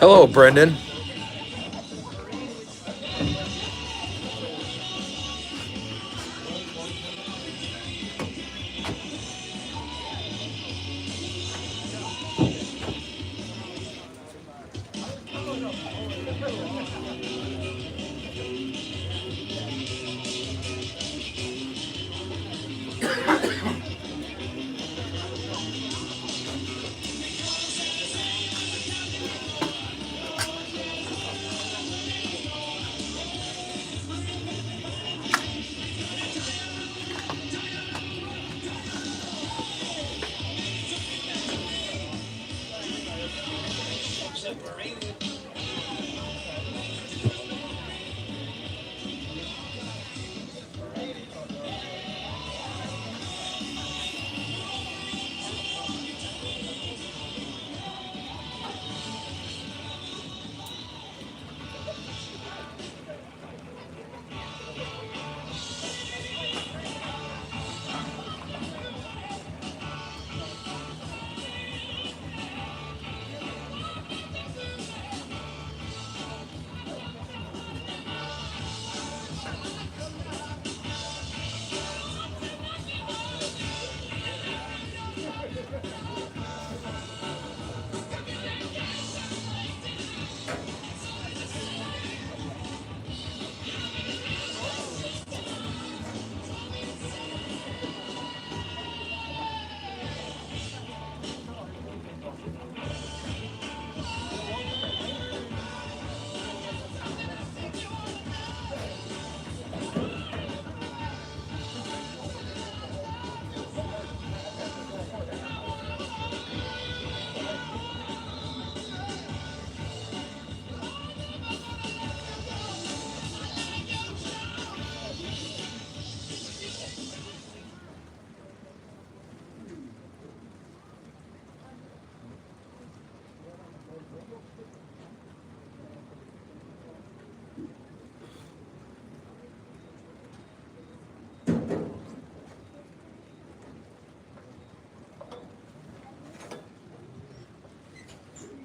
Hello, Brendan.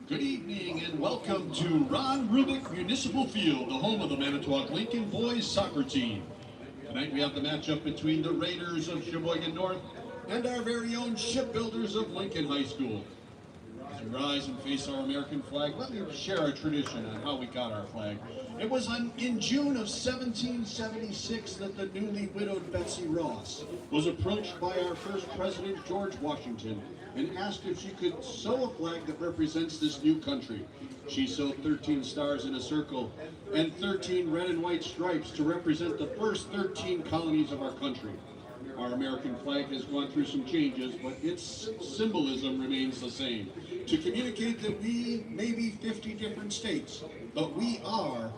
Good evening and welcome to Ron Rubik Municipal Field, the home of the Manitowoc Lincoln boys soccer team. Tonight we have the matchup between the Raiders of Sheboygan North and our very own shipbuilders of Lincoln High School. As we rise and face our American flag, let me share a tradition on how we got our flag. It was in June of 1776 that the newly widowed Betsy Ross was approached by our first president, George Washington, and asked if she could sew a flag that represents this new country. She sewed 13 stars in a circle and 13 red and white stripes to represent the first 13 colonies of our country. Our American flag has gone through some changes, but its symbolism remains the same. To communicate that we may be 50 different states, but we are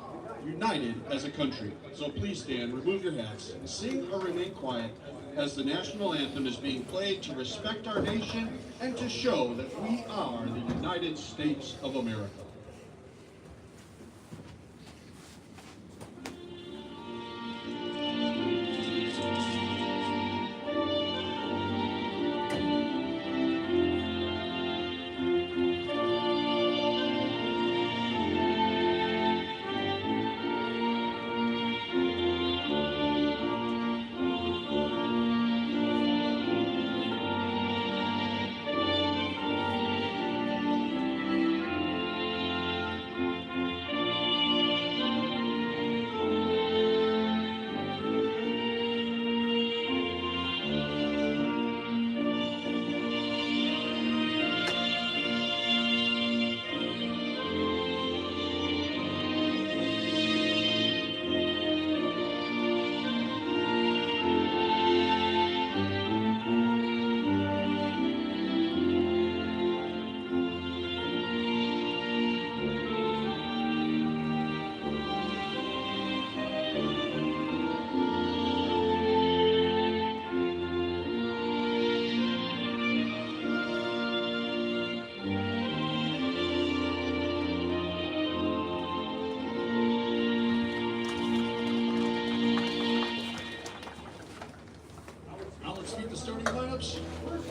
united as a country. So please stand, remove your hats, sing or remain quiet as the national anthem is being played to respect our nation and to show that we are the United States of America.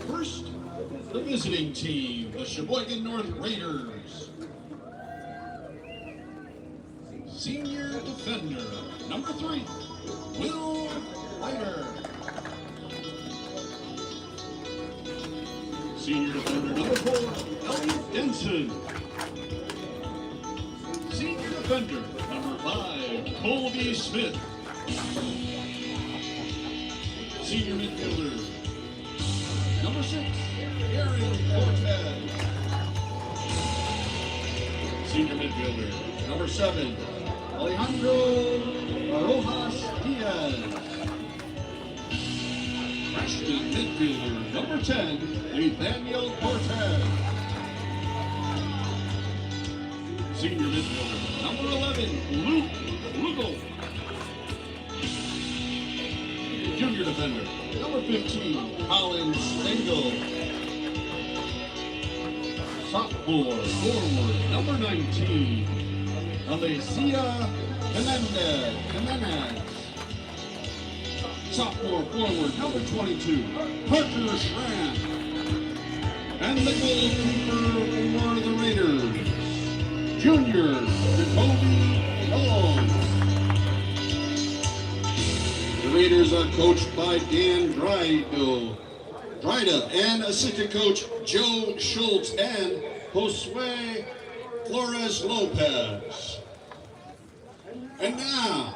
First, the visiting team, the Sheboygan North Raiders. 3, Will Ryder. Senior defender number 4, Elliot Denson. Senior defender number 5, Colby Smith. Senior midfielder number 6, Aaron Cortez. Senior midfielder number 7, Alejandro Rojas Diaz. Freshman midfielder number 10, Nathaniel Cortez. Senior midfielder number 11, Luke Lugel. Junior defender number 15, Colin Stengel. Sophomore forward number 19, Alicia Jimenez. Sophomore forward number 22, Parker Schramm. And the goalkeeper for the Raiders, Junior Jacoby Long. The Raiders are coached by Dan Dryda and assistant coach Joe Schultz and Josue Flores Lopez. And now,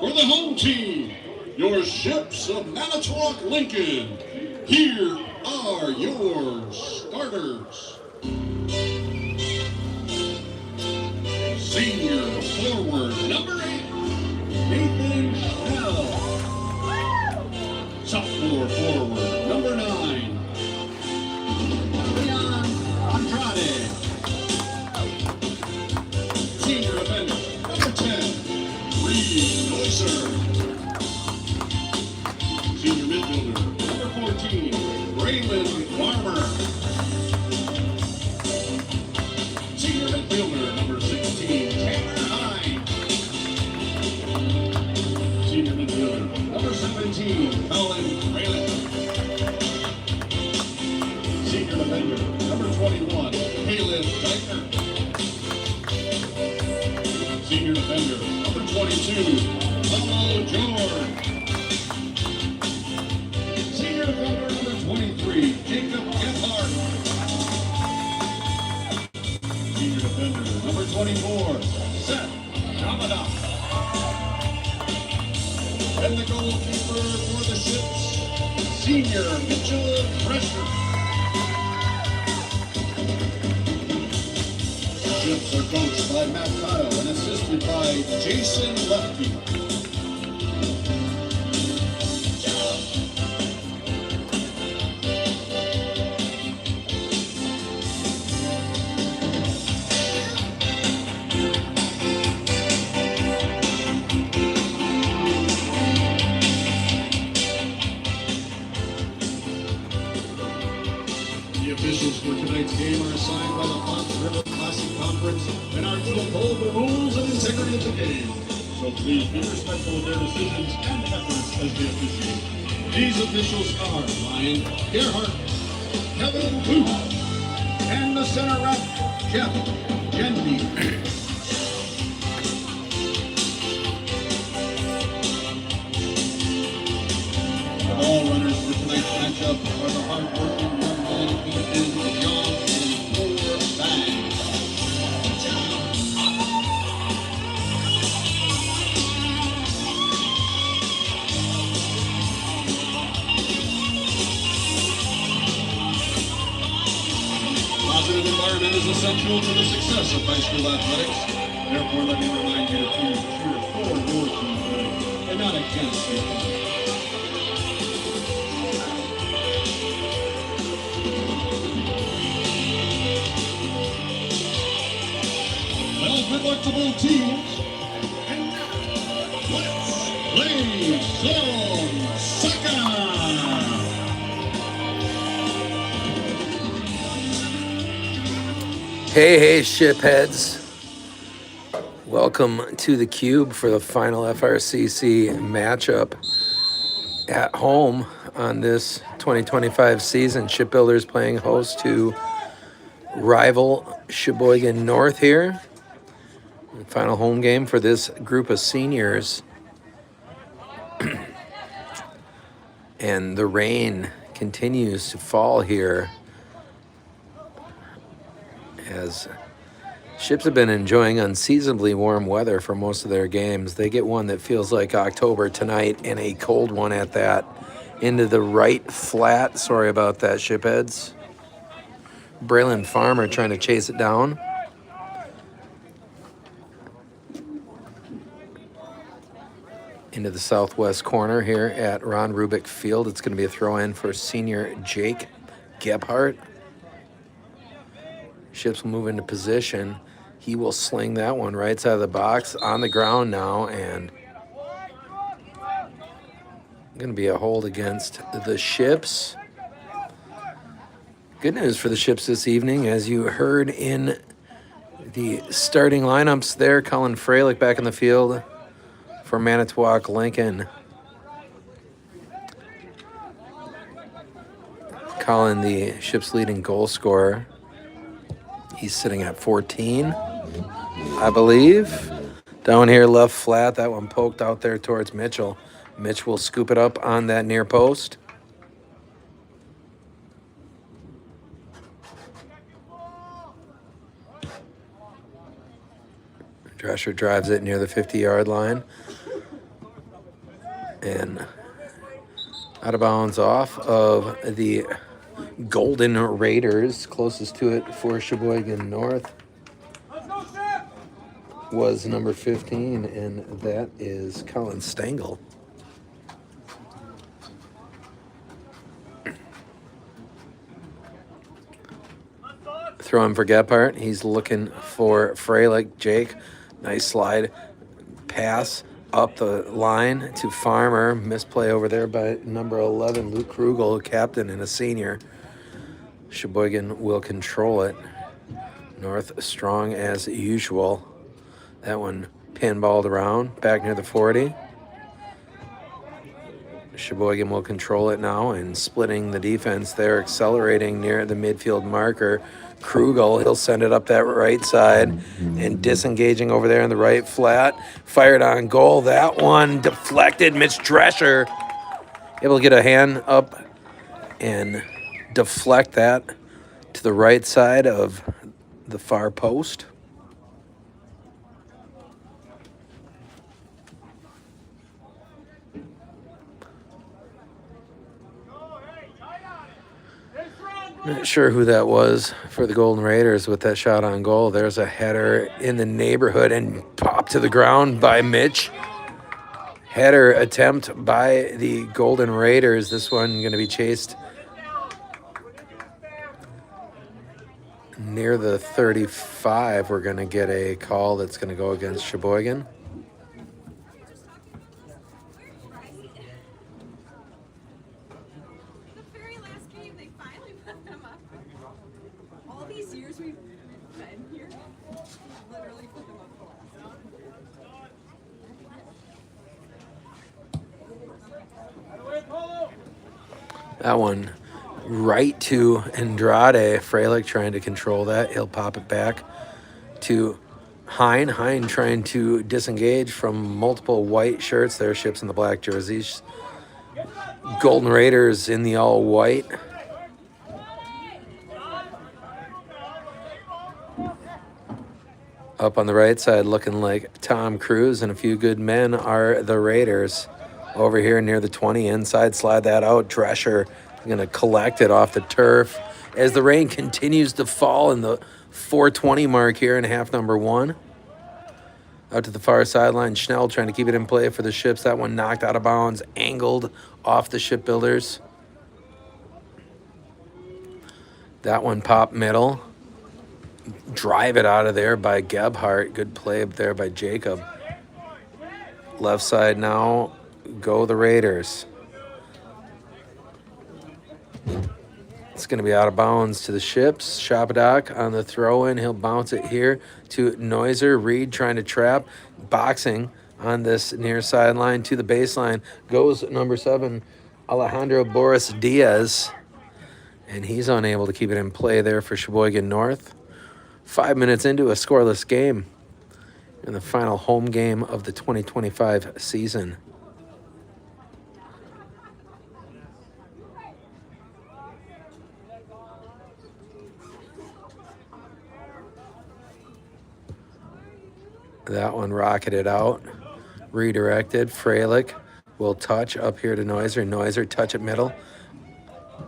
for the home team, your Ships of Manitowoc Lincoln. Here are your starters. Senior forward number 8, Nathan Schnell. Sophomore forward number 9, Leon Andrade. Senior defender number 10, Reed Neusser. Senior midfielder number 14, Braylon Farmer. Senior midfielder number 16, Tanner Hine. Senior midfielder number 17, Colin Rayleigh. Senior defender number 21, Caleb Dykner. Senior defender number 22, Paulo George. Senior defender number 23, Jacob Gephardt. Senior defender number 24, Seth Yamada. And the goalkeeper for the Ships, Senior Mitchell Fresher. The Ships are coached by Matt Kyle and assisted by Jason Lefty. The officials for tonight's game are assigned by the Fox River Classic Conference and are to uphold the rules and integrity of the game. So please be respectful of their decisions and efforts as they officiate. These officials are Ryan Gerhardt, Kevin Booth, and the center ref, Jeff Gendy. The ball runners for tonight's matchup are the hard-working young men Ethan, John, and Thor Bang. Positive environment is essential to the success of high school athletics. Therefore, let me remind you to please cheer for your team tonight and not against your team. Well, good luck to both teams. And now, let's play some soccer. Hey, shipheads. Welcome to the Cube for the final FRCC matchup at home on this 2025 season. Shipbuilders playing host to rival Sheboygan North here. The final home game for this group of seniors. And the rain continues to fall here as Ships have been enjoying unseasonably warm weather for most of their games. They get one that feels like October tonight, and a cold one at that. Into the right flat. Sorry about that, Shipheads. Braylon Farmer trying to chase it down. Into the southwest corner here at Ron Rubik Field. It's going to be a throw-in for senior Jake Gebhardt. Ships will move into position. He will sling that one right side of the box on the ground now, and going to be a hold against the Ships. Good news for the Ships this evening, as you heard in the starting lineups there. Colin Freilich back in the field for Manitowoc Lincoln. Colin, the Ships' leading goal scorer. He's sitting at 14, I believe. Down here, left flat. That one poked out there towards Mitchell. Mitch will scoop it up on that near post. Drescher drives it near the 50-yard line. And out of bounds off of the Golden Raiders, closest to it for Sheboygan North, was number 15, and that is Colin Stengel. Throw him for Gebhardt. He's looking for Freilich. Jake, nice slide pass up the line to Farmer. Misplay over there by number 11, Luke Krugel, captain and a senior. Sheboygan will control it. North strong as usual. That one pinballed around, back near the 40. Sheboygan will control it now and splitting the defense there, accelerating near the midfield marker. Krugel, he'll send it up that right side and disengaging over there in the right flat. Fired on goal. That one deflected. Mitch Drescher able to get a hand up and deflect that to the right side of the far post. Not sure who that was for the Golden Raiders with that shot on goal. There's a header in the neighborhood and popped to the ground by Mitch. Header attempt by the Golden Raiders. This one going to be chased near the 35. We're going to get a call that's going to go against Sheboygan. That one right to Andrade. Freilich trying to control that. He'll pop it back to Hine. Hine trying to disengage from multiple white shirts. There, Ships in the black jerseys. Golden Raiders in the all white. Up on the right side, looking like Tom Cruise and a few good men, are the Raiders. Over here near the 20, inside, slide that out. Drescher going to collect it off the turf as the rain continues to fall in the 4:20 mark here in half number one. Out to the far sideline, Schnell trying to keep it in play for the Ships. That one knocked out of bounds, angled off the Shipbuilders. That one popped middle. Drive it out of there by Gebhardt. Good play up there by Jacob. Left side now, go the Raiders. It's going to be out of bounds to the Ships. Shabadak on the throw-in. He'll bounce it here to Neuser. Reed trying to trap. Boxing on this near sideline to the baseline. Goes number 7, Alejandro Boris Diaz. And he's unable to keep it in play there for Sheboygan North. 5 minutes into a scoreless game in the final home game of the 2025 season. That one rocketed out. Redirected. Freilich will touch up here to Noiser. Noiser touch at middle.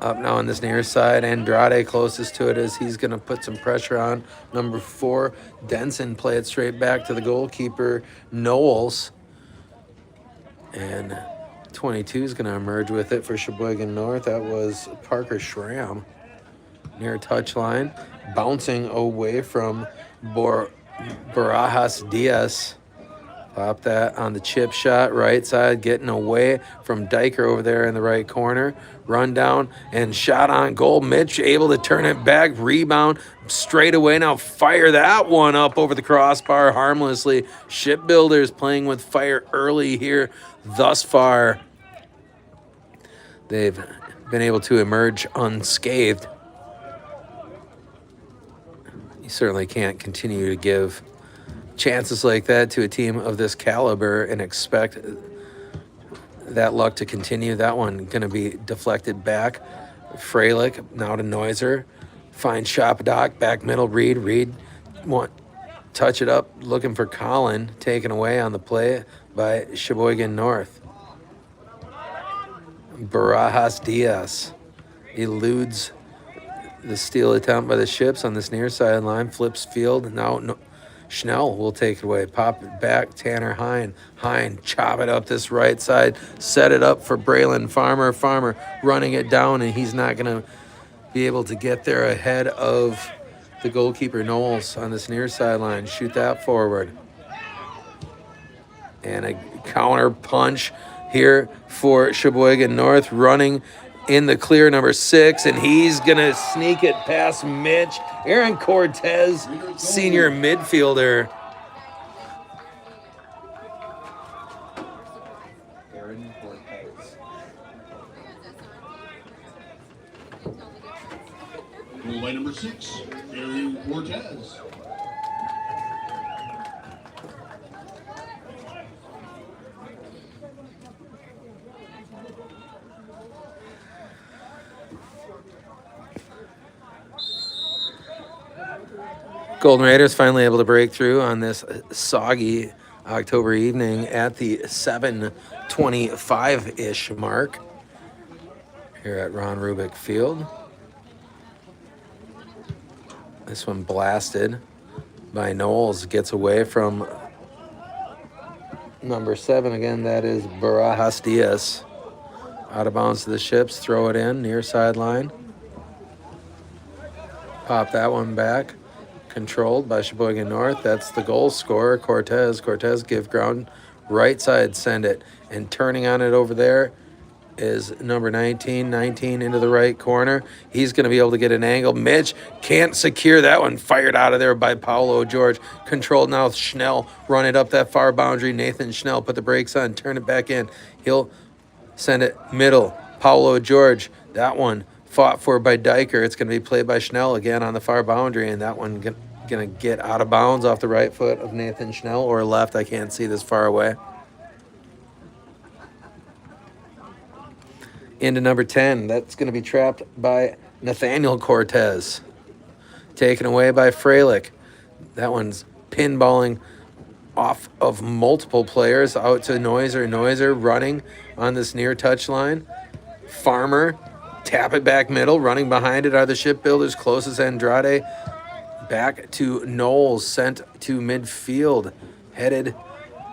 Up now on this near side. Andrade closest to it as he's going to put some pressure on number 4. Denson play it straight back to the goalkeeper, Knowles. And 22 is going to emerge with it for Sheboygan North. That was Parker Schramm near touchline. Bouncing away from Barajas Diaz. Pop that on the chip shot, right side, getting away from Diker over there in the right corner. Run down and shot on goal. Mitch able to turn it back, rebound straight away. Now fire that one up over the crossbar harmlessly. Shipbuilders playing with fire early here thus far. They've been able to emerge unscathed. You certainly can't continue to give chances like that to a team of this caliber and expect that luck to continue. That one going to be deflected back. Freilich now to Noiser. Finds Shapadoc, back middle, Reed. Reed want touch it up, looking for Colin, taken away on the play by Sheboygan North. Barajas Diaz eludes the steal attempt by the Ships on this near sideline. Flips field. Now Schnell will take it away. Pop it back. Tanner Hine. Hine chop it up this right side. Set it up for Braylon Farmer. Farmer running it down, and he's not going to be able to get there ahead of the goalkeeper Knowles on this near sideline. Shoot that forward. And a counter punch here for Sheboygan North, running in the clear, number 6, and he's going to sneak it past Mitch. Aaron Cortez, senior midfielder. Aaron Cortez. Goal by number 6, Aaron Cortez. Golden Raiders finally able to break through on this soggy October evening at the 7:25-ish mark here at Ron Rubik Field. This one blasted by Knowles, gets away from number 7 again. That is Barajas Diaz. Out of bounds to the Ships, throw it in near sideline. Pop that one back. Controlled by Sheboygan North. That's the goal scorer, Cortez. Cortez give ground, right side, send it. And turning on it over there is number 19. 19 into the right corner. He's going to be able to get an angle. Mitch can't secure that one. Fired out of there by Paulo George. Controlled now. Schnell run it up that far boundary. Nathan Schnell put the brakes on, turn it back in. He'll send it middle. Paulo George, that one fought for by Diker. It's going to be played by Schnell again on the far boundary, and that one going to get out of bounds off the right foot of Nathan Schnell, or left. I can't see this far away. Into number 10. That's going to be trapped by Nathaniel Cortez. Taken away by Freilich. That one's pinballing off of multiple players out to Noiser. Noiser running on this near touchline. Farmer, tap it back middle. Running behind it are the Shipbuilders. Closest Andrade. Back to Knowles, sent to midfield. Headed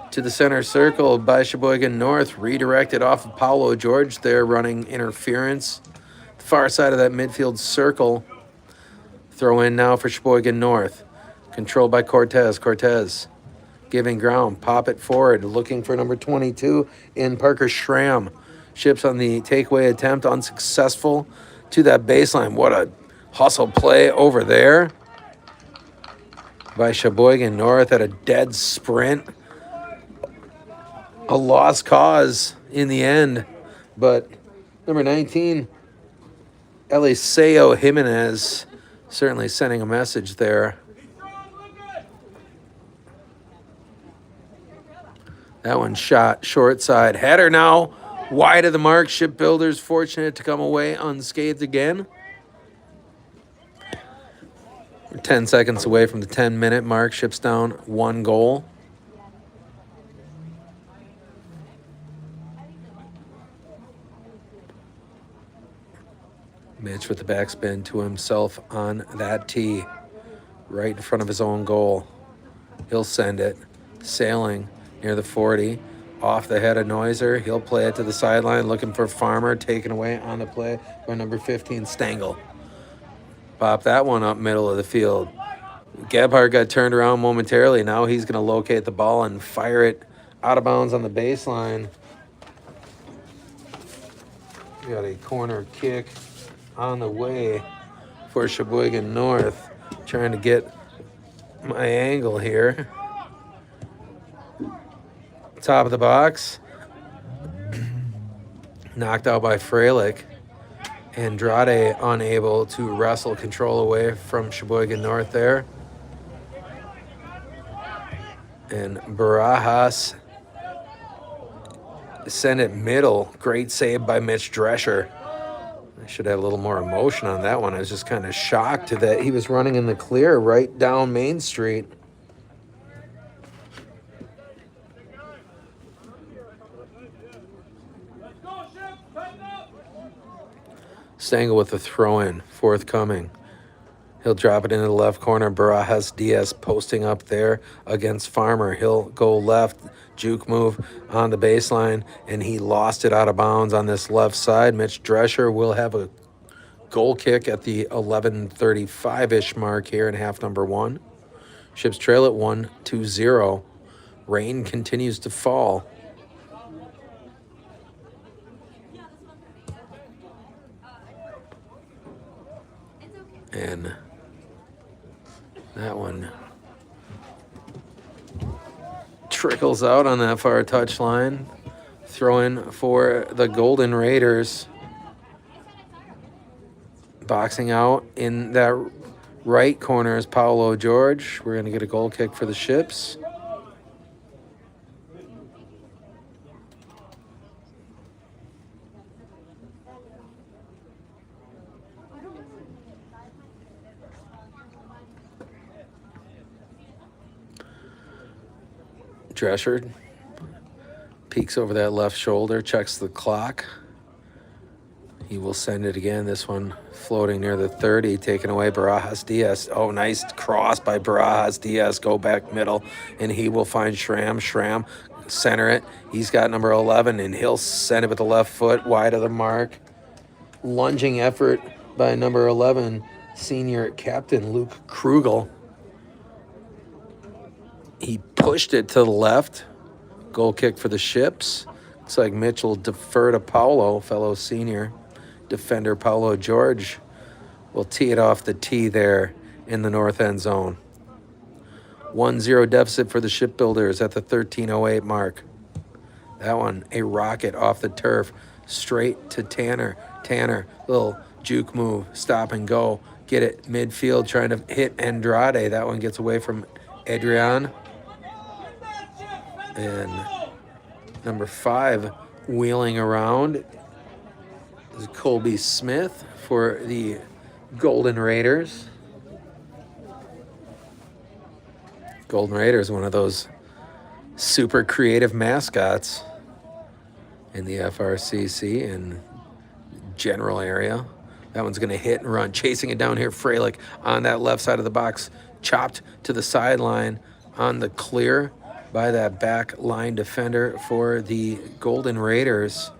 to the center circle by Sheboygan North. Redirected off of Paulo George there, running interference. The far side of that midfield circle. Throw in now for Sheboygan North. Controlled by Cortez. Cortez giving ground. Pop it forward. Looking for number 22 in Parker Schramm. Ships on the takeaway attempt, unsuccessful to that baseline. What a hustle play over there by Sheboygan North at a dead sprint. A lost cause in the end, but number 19, Eliseo Jimenez, certainly sending a message there. That one shot short side. Header now wide of the mark. Shipbuilders fortunate to come away unscathed again. We're 10 seconds away from the 10-minute mark. Ships down 1 goal. Mitch with the backspin to himself on that tee, right in front of his own goal. He'll send it, sailing near the 40, off the head of Noiser. He'll play it to the sideline, looking for Farmer, taken away on the play by number 15, Stengel. Pop that one up middle of the field. Gebhardt got turned around momentarily. Now he's going to locate the ball and fire it out of bounds on the baseline. We got a corner kick on the way for Sheboygan North. Trying to get my angle here. Top of the box. Knocked out by Freilich. Andrade unable to wrestle control away from Sheboygan North there. And Barajas send it middle. Great save by Mitch Drescher. I should have a little more emotion on that one. I was just kind of shocked that he was running in the clear right down Main Street. Stengel with the throw-in, forthcoming. He'll drop it into the left corner. Barajas Diaz posting up there against Farmer. He'll go left, juke move on the baseline, and he lost it out of bounds on this left side. Mitch Drescher will have a goal kick at the 11:35-ish mark here in half number one. Ships trail at 1-0. Rain continues to fall. And that one trickles out on that far touchline. Throw in for the Golden Raiders. Boxing out in that right corner is Paolo George. We're going to get a goal kick for the Ships. Drescher peeks over that left shoulder, checks the clock. He will send it again. This one floating near the 30, taken away Barajas Diaz. Oh, nice cross by Barajas Diaz. Go back middle, and he will find Schramm. Schramm, center it. He's got number 11, and he'll send it with the left foot wide of the mark. Lunging effort by number 11, senior captain Luke Krugel. He pushed it to the left. Goal kick for the Ships. Looks like Mitch will defer to Paulo, fellow senior defender Paulo George will tee it off the tee there in the north end zone. 1-0 deficit for the Shipbuilders at the 13:08 mark. That one, a rocket off the turf, straight to Tanner. Tanner, little juke move, stop and go. Get it midfield, trying to hit Andrade. That one gets away from Adrian. And number 5 wheeling around is Colby Smith for the Golden Raiders. Golden Raiders, one of those super creative mascots in the FRCC and general area. That one's going to hit and run. Chasing it down here, Freilich on that left side of the box. Chopped to the sideline on the clear by that back line defender for the Golden Raiders.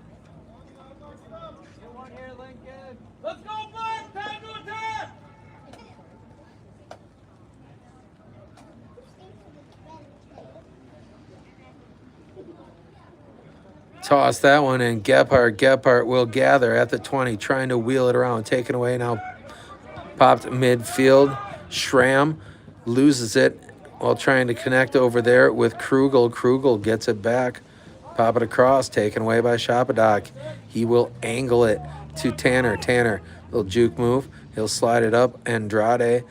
Toss that one in. Gebhardt will gather at the 20, trying to wheel it around. Taken away now. Popped midfield. Schramm loses it while trying to connect over there with Krugel. Krugel gets it back. Pop it across. Taken away by Shapadak. He will angle it to Tanner. Tanner, little juke move. He'll slide it up. Andrade.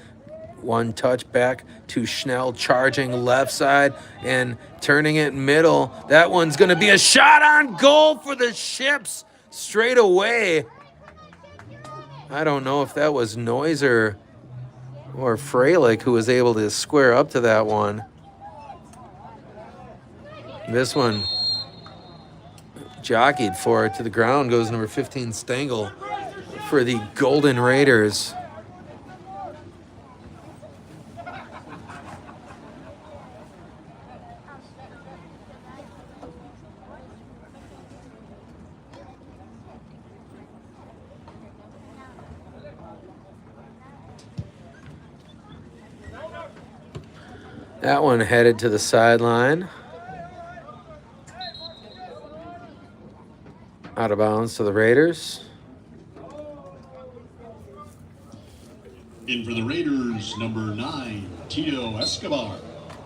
One touch back to Schnell, charging left side and turning it middle. That one's going to be a shot on goal for the Ships straight away. I don't know if that was Noiser or Freilich who was able to square up to that one. This one jockeyed for it to the ground, goes number 15 Stengel for the Golden Raiders. That one headed to the sideline. Out of bounds to the Raiders. In for the Raiders, number 9, Tito Escobar.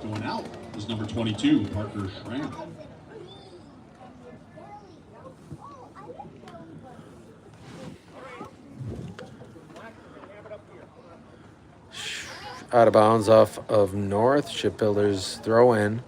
Going out is number 22, Parker Schramm. Out of bounds off of North. Shipbuilders throw in.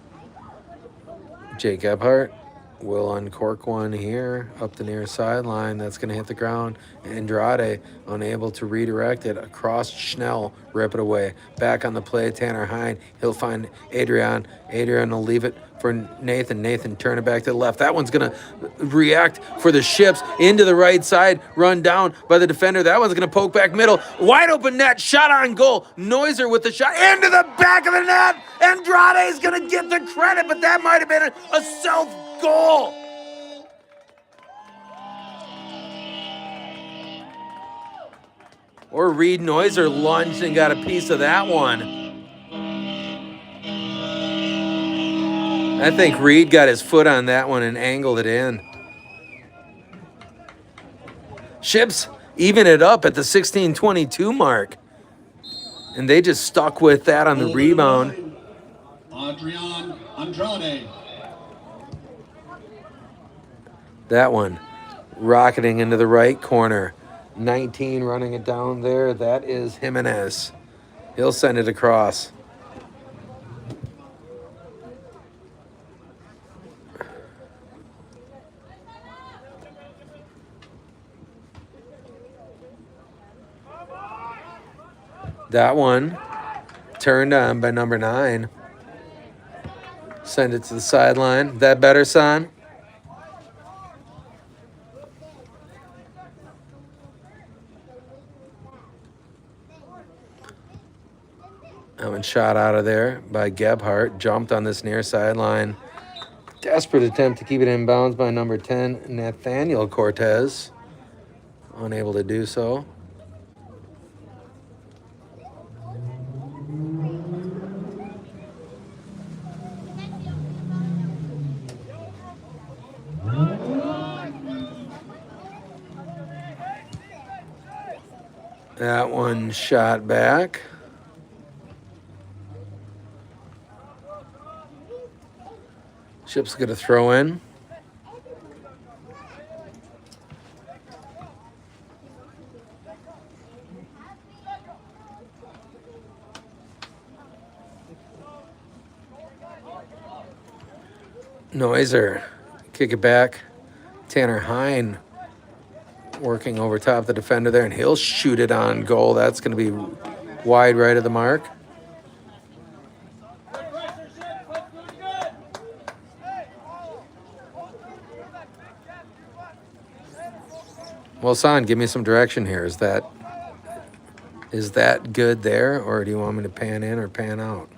Jake Gebhardt will uncork one here up the near sideline. That's going to hit the ground. Andrade unable to redirect it across Schnell. Rip it away. Back on the play, Tanner Hine. He'll find Adrian. Adrian will leave it for Nathan. Nathan turn it back to the left. That one's going to react for the Ships into the right side. Run down by the defender. That one's going to poke back middle. Wide open net. Shot on goal. Noiser with the shot into the back of the net. Andrade is going to get the credit, but that might have been a self-goal. Or Reed Noiser lunged and got a piece of that one. I think Reed got his foot on that one and angled it in. Ships even it up at the 16:22 mark. And they just stuck with that on the rebound. Adrian Andrade. That one rocketing into the right corner. 19 running it down there. That is Jimenez. He'll send it across. That one turned on by number 9. Send it to the sideline. That better, son? That one shot out of there by Gebhardt. Jumped on this near sideline. Desperate attempt to keep it in bounds by number 10, Nathaniel Cortez. Unable to do so. That one shot back. Ship's going to throw in. Noiser, kick it back. Tanner Hine working over top the defender there, and he'll shoot it on goal. That's going to be wide right of the mark. Well, Son, give me some direction here. Is that good there, or do you want me to pan in or pan out?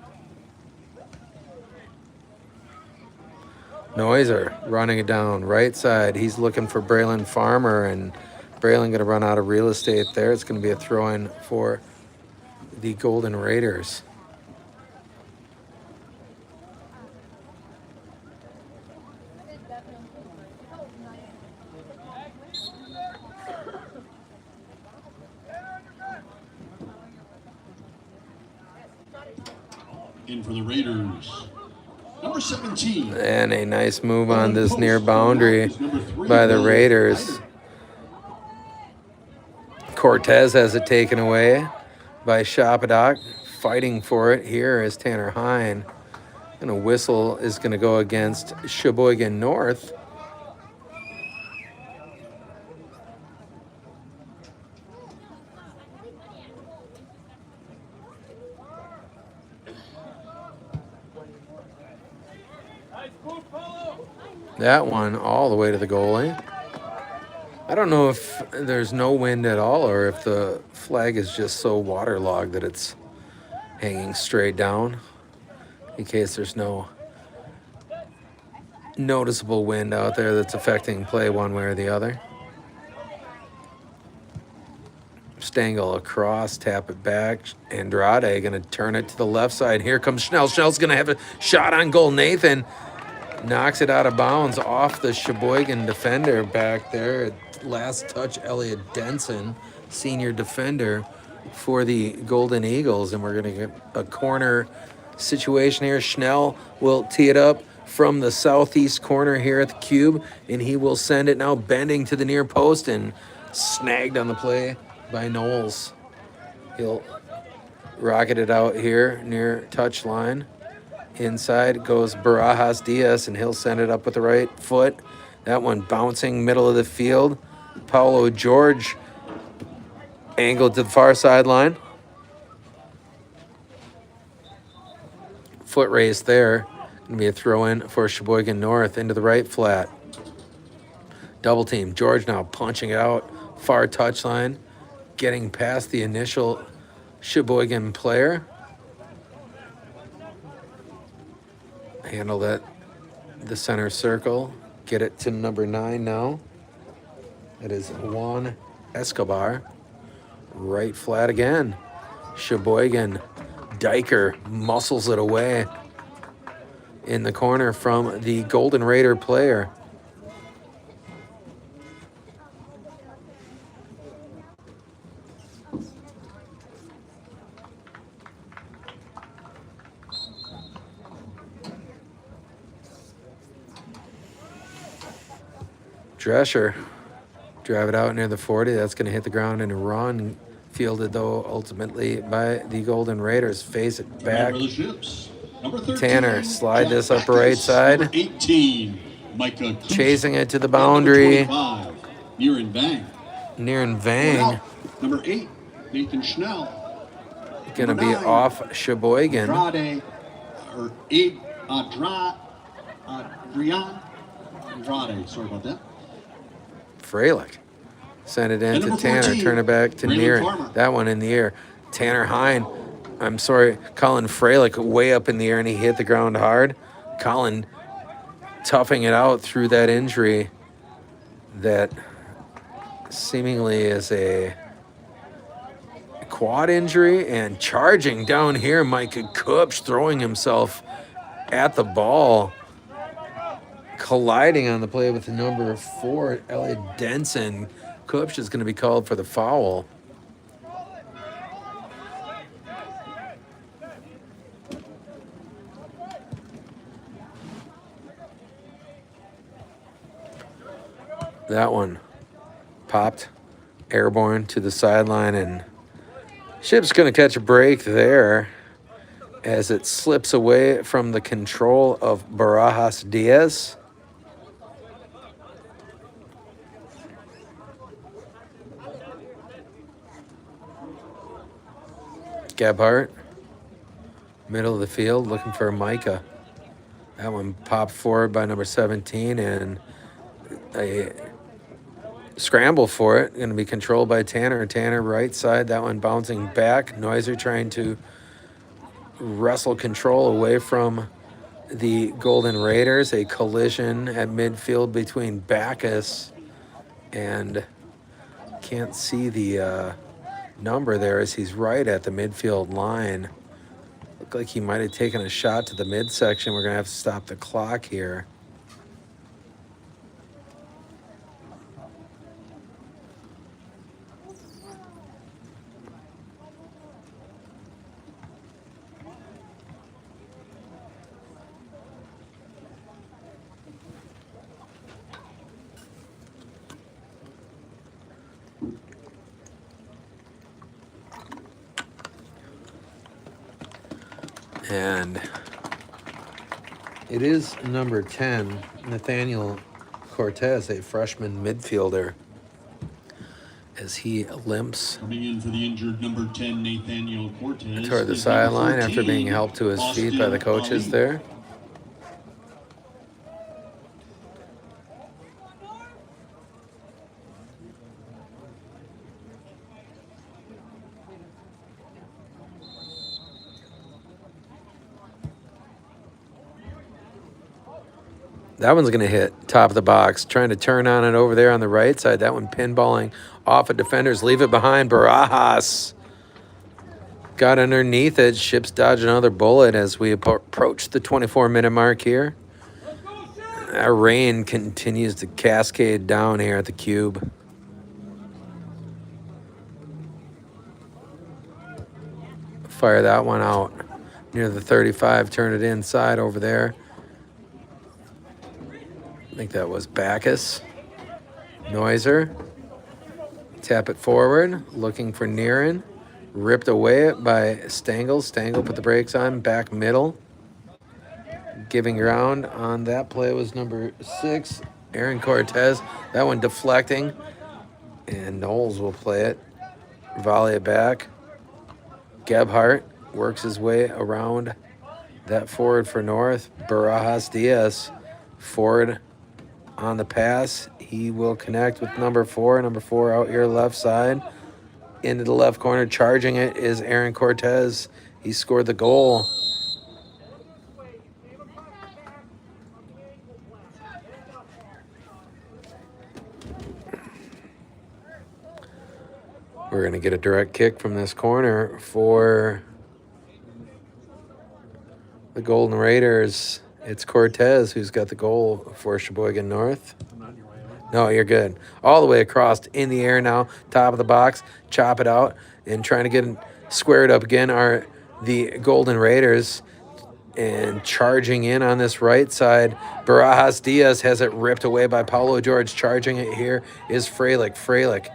Noiser running it down right side. He's looking for Braylon Farmer, and Braylon going to run out of real estate there. It's going to be a throw-in for the Golden Raiders. In for the Raiders, number 17. And a nice move on this near boundary by the Raiders. Cortez has it taken away by Shapadoc. Fighting for it here is Tanner Hine. And a whistle is going to go against Sheboygan North. That one all the way to the goalie. I don't know if there's no wind at all or if the flag is just so waterlogged that it's hanging straight down in case there's no noticeable wind out there that's affecting play one way or the other. Stengel across, tap it back. Andrade going to turn it to the left side. Here comes Schnell. Schnell's going to have a shot on goal. Nathan knocks it out of bounds off the Sheboygan defender back there. Last touch, Elliot Denson, senior defender for the Golden Eagles. And we're going to get a corner situation here. Schnell will tee it up from the southeast corner here at the cube, and he will send it now bending to the near post and snagged on the play by Knowles. He'll rocket it out here near touchline. Inside goes Barajas Diaz, and he'll send it up with the right foot. That one bouncing middle of the field. Paulo George angled to the far sideline. Foot race there. Going to be a throw in for Sheboygan North into the right flat. Double team. George now punching it out. Far touchline. Getting past the initial Sheboygan player. Handle that the center circle. Get it to number 9 now. That is Juan Escobar. Right flat again. Sheboygan. Diker muscles it away in the corner from the Golden Raider player. Drescher, drive it out near the 40. That's going to hit the ground and run. Fielded, though, ultimately by the Golden Raiders. Face it back. Number 13, Tanner, slide this up right side. 18, Micah Chasing it to the boundary. Near and Vang. Near and Vang. Number 8, Nathan Schnell. Going to be off Sheboygan. Andrade, or Andrade, sorry about that. Freilich. Send it in And to number Tanner. 14, Turn it back to Brandon Near. Farmer. That one in the air. Tanner Hine. I'm sorry, Colin Freilich way up in the air, and he hit the ground hard. Colin toughing it out through that injury that seemingly is a quad injury, and charging down here, Micah Kupch throwing himself at the ball, colliding on the play with the number 4, Elliot Denson. Kupch is going to be called for the foul. That one popped airborne to the sideline, and Ship's going to catch a break there as it slips away from the control of Barajas Diaz. Gebhardt, middle of the field, looking for Micah. That one popped forward by number 17, and a scramble for it. Going to be controlled by Tanner. Tanner right side. That one bouncing back. Noiser trying to wrestle control away from the Golden Raiders. A collision at midfield between Backus and can't see the number there as he's right at the midfield line. Looked like he might have taken a shot to the midsection. We're going to have to stop the clock here. And it is number 10, Nathaniel Cortez, a freshman midfielder, as he limps Coming in for the injured number 10, Nathaniel Cortez. toward the sideline after being helped to his feet by the coaches there. That one's going to hit top of the box. Trying to turn on it over there on the right side. That one pinballing off of defenders. Leave it behind. Barajas got underneath it. Ships dodge another bullet as we approach the 24-minute mark here. That rain continues to cascade down here at the cube. Fire that one out near the 35. Turn it inside over there. I think that was Bacchus. Noiser. Tap it forward. Looking for Niren. Ripped away by Stengel. Stengel put the brakes on. Back middle. Giving ground on that play was number 6, Aaron Cortez. That one deflecting. And Knowles will play it. Volley it back. Gebhardt works his way around that forward for North. Barajas Diaz forward on the pass. He will connect with number 4. Number 4 out here left side. Into the left corner. Charging it is Aaron Cortez. He scored the goal. We're going to get a direct kick from this corner for the Golden Raiders. It's Cortez who's got the goal for Sheboygan North. No, you're good. All the way across in the air now. Top of the box. Chop it out. And trying to get squared up again are the Golden Raiders. And charging in on this right side. Barajas Diaz has it ripped away by Paulo George. Charging it here is Freilich. Freilich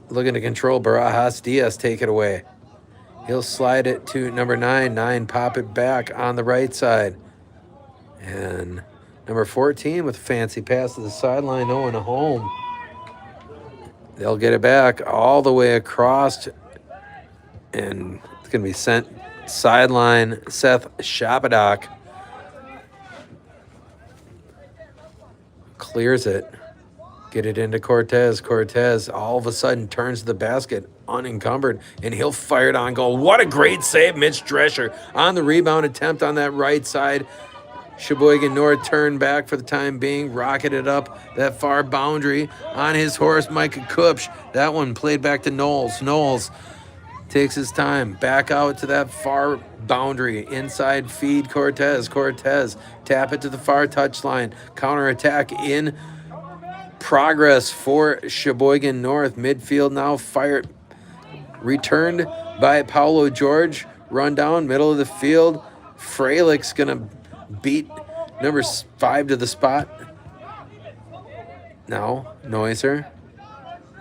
looking to control. Barajas Diaz take it away. He'll slide it to number 9. 9 pop it back on the right side. And number 14 with a fancy pass to the sideline, Owen home. They'll get it back all the way across. And it's going to be sent sideline. Seth Shapadock clears it. Get it into Cortez. Cortez all of a sudden turns to the basket unencumbered, and he'll fire it on goal. What a great save, Mitch Drescher on the rebound attempt on that right side. Sheboygan North turned back for the time being, rocketed up that far boundary on his horse, Micah Kupch. That one played back to Knowles. Knowles takes his time, back out to that far boundary, inside feed Cortez. Cortez tap it to the far touchline. Counterattack in progress for Sheboygan North. Midfield now fired. Returned by Paulo George. Run down, middle of the field. Freilich's going to beat number 5 to the spot. Now, Noiser.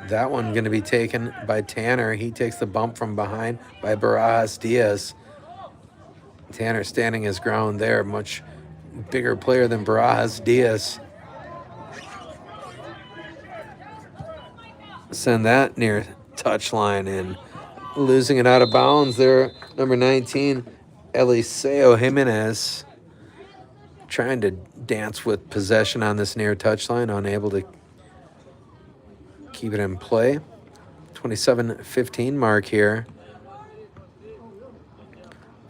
That one going to be taken by Tanner. He takes the bump from behind by Barajas Diaz. Tanner standing his ground there. Much bigger player than Barajas Diaz. Send that near touchline and losing it out of bounds there. Number 19, Eliseo Jimenez, trying to dance with possession on this near touchline, unable to keep it in play. 27-15 mark here.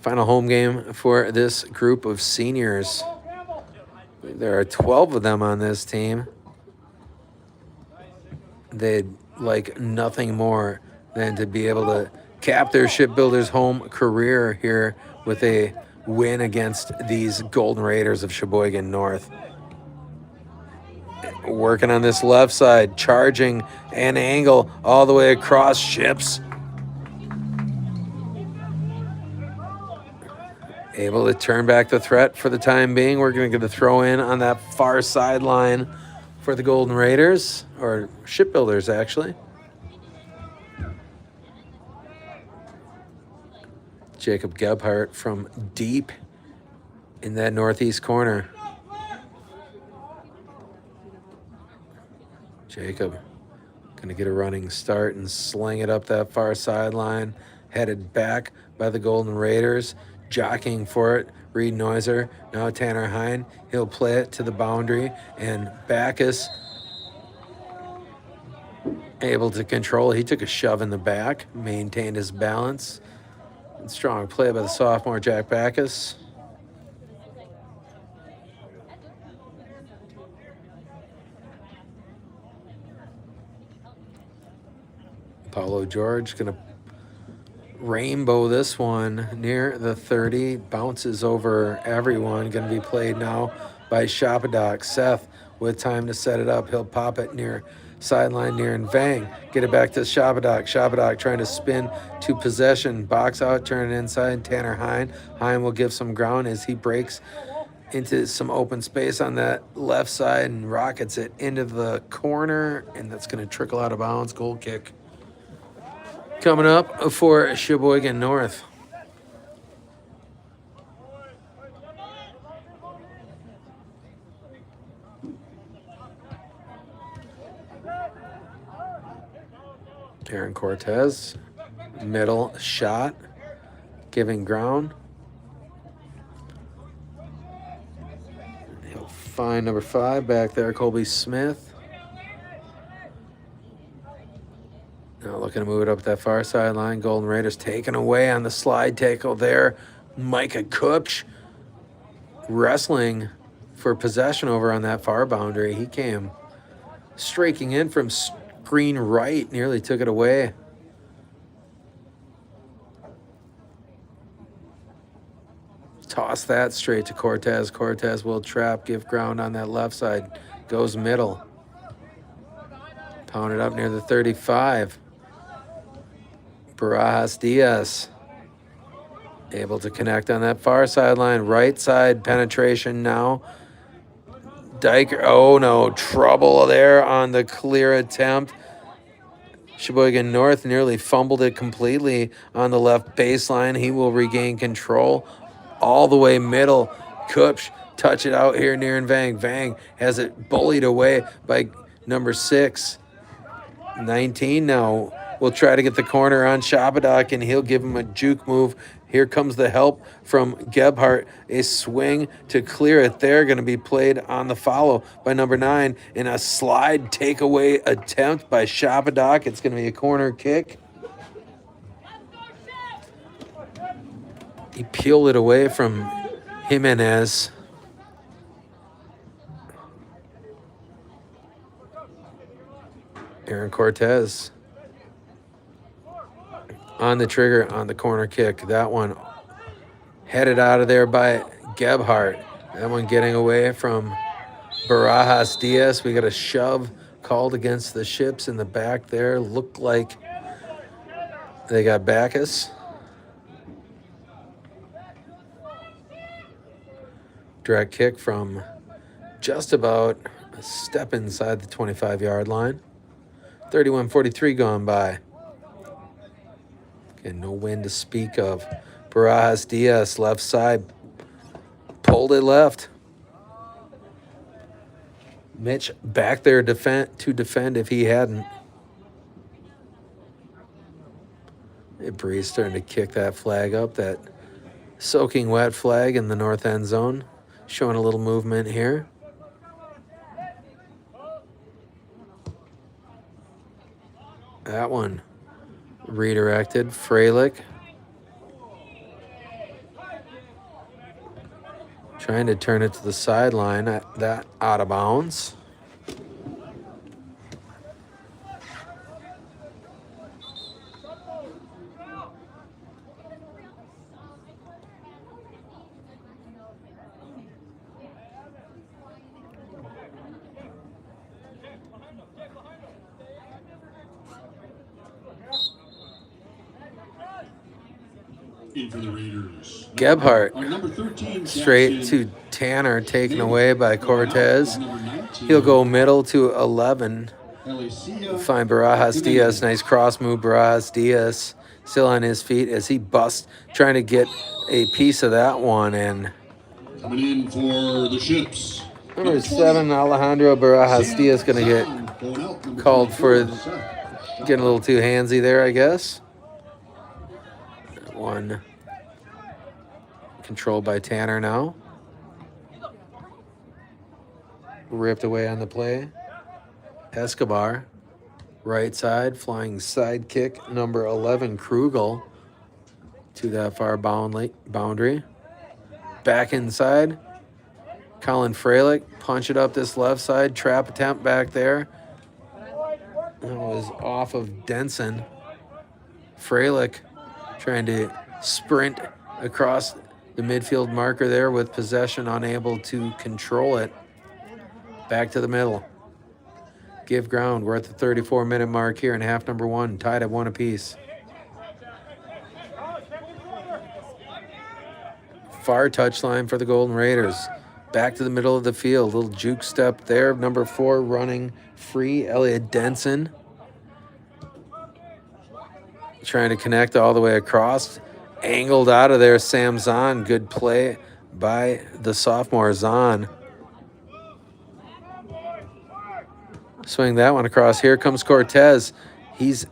Final home game for this group of seniors. There are 12 of them on this team. They'd like nothing more than to be able to cap their shipbuilders' home career here with a win against these Golden Raiders of Sheboygan North. Working on this left side, charging an angle all the way across. Ships able to turn back the threat for the time being. We're going to get a throw in on that far sideline for the Golden Raiders, or shipbuilders actually. Jacob Gebhardt from deep in that northeast corner. Jacob going to get a running start and sling it up that far sideline. Headed back by the Golden Raiders. Jockeying for it, Reed Noiser. Now Tanner Hine. He'll play it to the boundary. And Bacchus able to control. He took a shove in the back. Maintained his balance. And strong play by the sophomore Jack Bacchus. Paulo George going to rainbow this one near the 30. Bounces over everyone. Going to be played now by Shapadoc. Seth with time to set it up. He'll pop it near sideline near and Vang. Get it back to Shapadoc. Shapadoc trying to spin to possession. Box out, turn it inside. Tanner Hine. Hine will give some ground as he breaks into some open space on that left side and rockets it into the corner, and that's going to trickle out of bounds. Goal kick coming up for Sheboygan North. Aaron Cortez, middle shot, giving ground. He'll find number 5 back there, Colby Smith. Now looking to move it up that far sideline. Golden Raiders taken away on the slide tackle there. Micah Cook wrestling for possession over on that far boundary. He came streaking in from screen right, nearly took it away. Toss that straight to Cortez. Cortez will trap, give ground on that left side. Goes middle. Pound it up near the 35. Barajas Diaz able to connect on that far sideline. Right side penetration now. Diker, oh no, trouble there on the clear attempt. Sheboygan North nearly fumbled it completely on the left baseline. He will regain control all the way middle. Kupch touch it out here near and Vang. Vang has it bullied away by number 6. 19 now will try to get the corner on Shapadoc, and he'll give him a juke move. Here comes the help from Gebhardt. A swing to clear it there. Going to be played on the follow by number 9 in a slide takeaway attempt by Shapadoc. It's going to be a corner kick. He peeled it away from Jimenez. Aaron Cortez on the trigger on the corner kick. That one headed out of there by Gebhardt. That one getting away from Barajas Diaz. We got a shove called against the Ships in the back there. Looked like they got Bacchus. Direct kick from just about a step inside the 25-yard line. 31:43 gone by. Again, no wind to speak of. Barajas Diaz, left side, pulled it left. Mitch back there to defend if he hadn't. Breeze starting to kick that flag up, that soaking wet flag in the north end zone. Showing a little movement here. That one redirected. Freilich trying to turn it to the sideline. That out of bounds. In for the Raiders. Gebhardt Number 13, straight to Tanner, taken away by Cortez. He'll go middle to 11. Find Barajas Diaz. Nice cross move. Barajas Diaz still on his feet as he busts, trying to get a piece of that one. And coming in for the Ships. number 7, Alejandro Barajas Diaz, going to get called for getting a little too handsy there, I guess. One controlled by Tanner now. Ripped away on the play. Escobar, right side, flying side kick, number 11, Krugel, to that far boundary. Back inside, Colin Freilich, punch it up this left side, trap attempt back there. That was off of Denson. Freilich trying to sprint across the midfield marker there with possession, unable to control it. Back to the middle. Give ground. We're at the 34-minute mark here in half number one, tied at 1 apiece. Far touchline for the Golden Raiders. Back to the middle of the field. Little juke step there. Number 4 running free, Elliot Denson. Trying to connect all the way across. Angled out of there, Sam Zahn. Good play by the sophomore Zahn. Swing that one across. Here comes Cortez. He's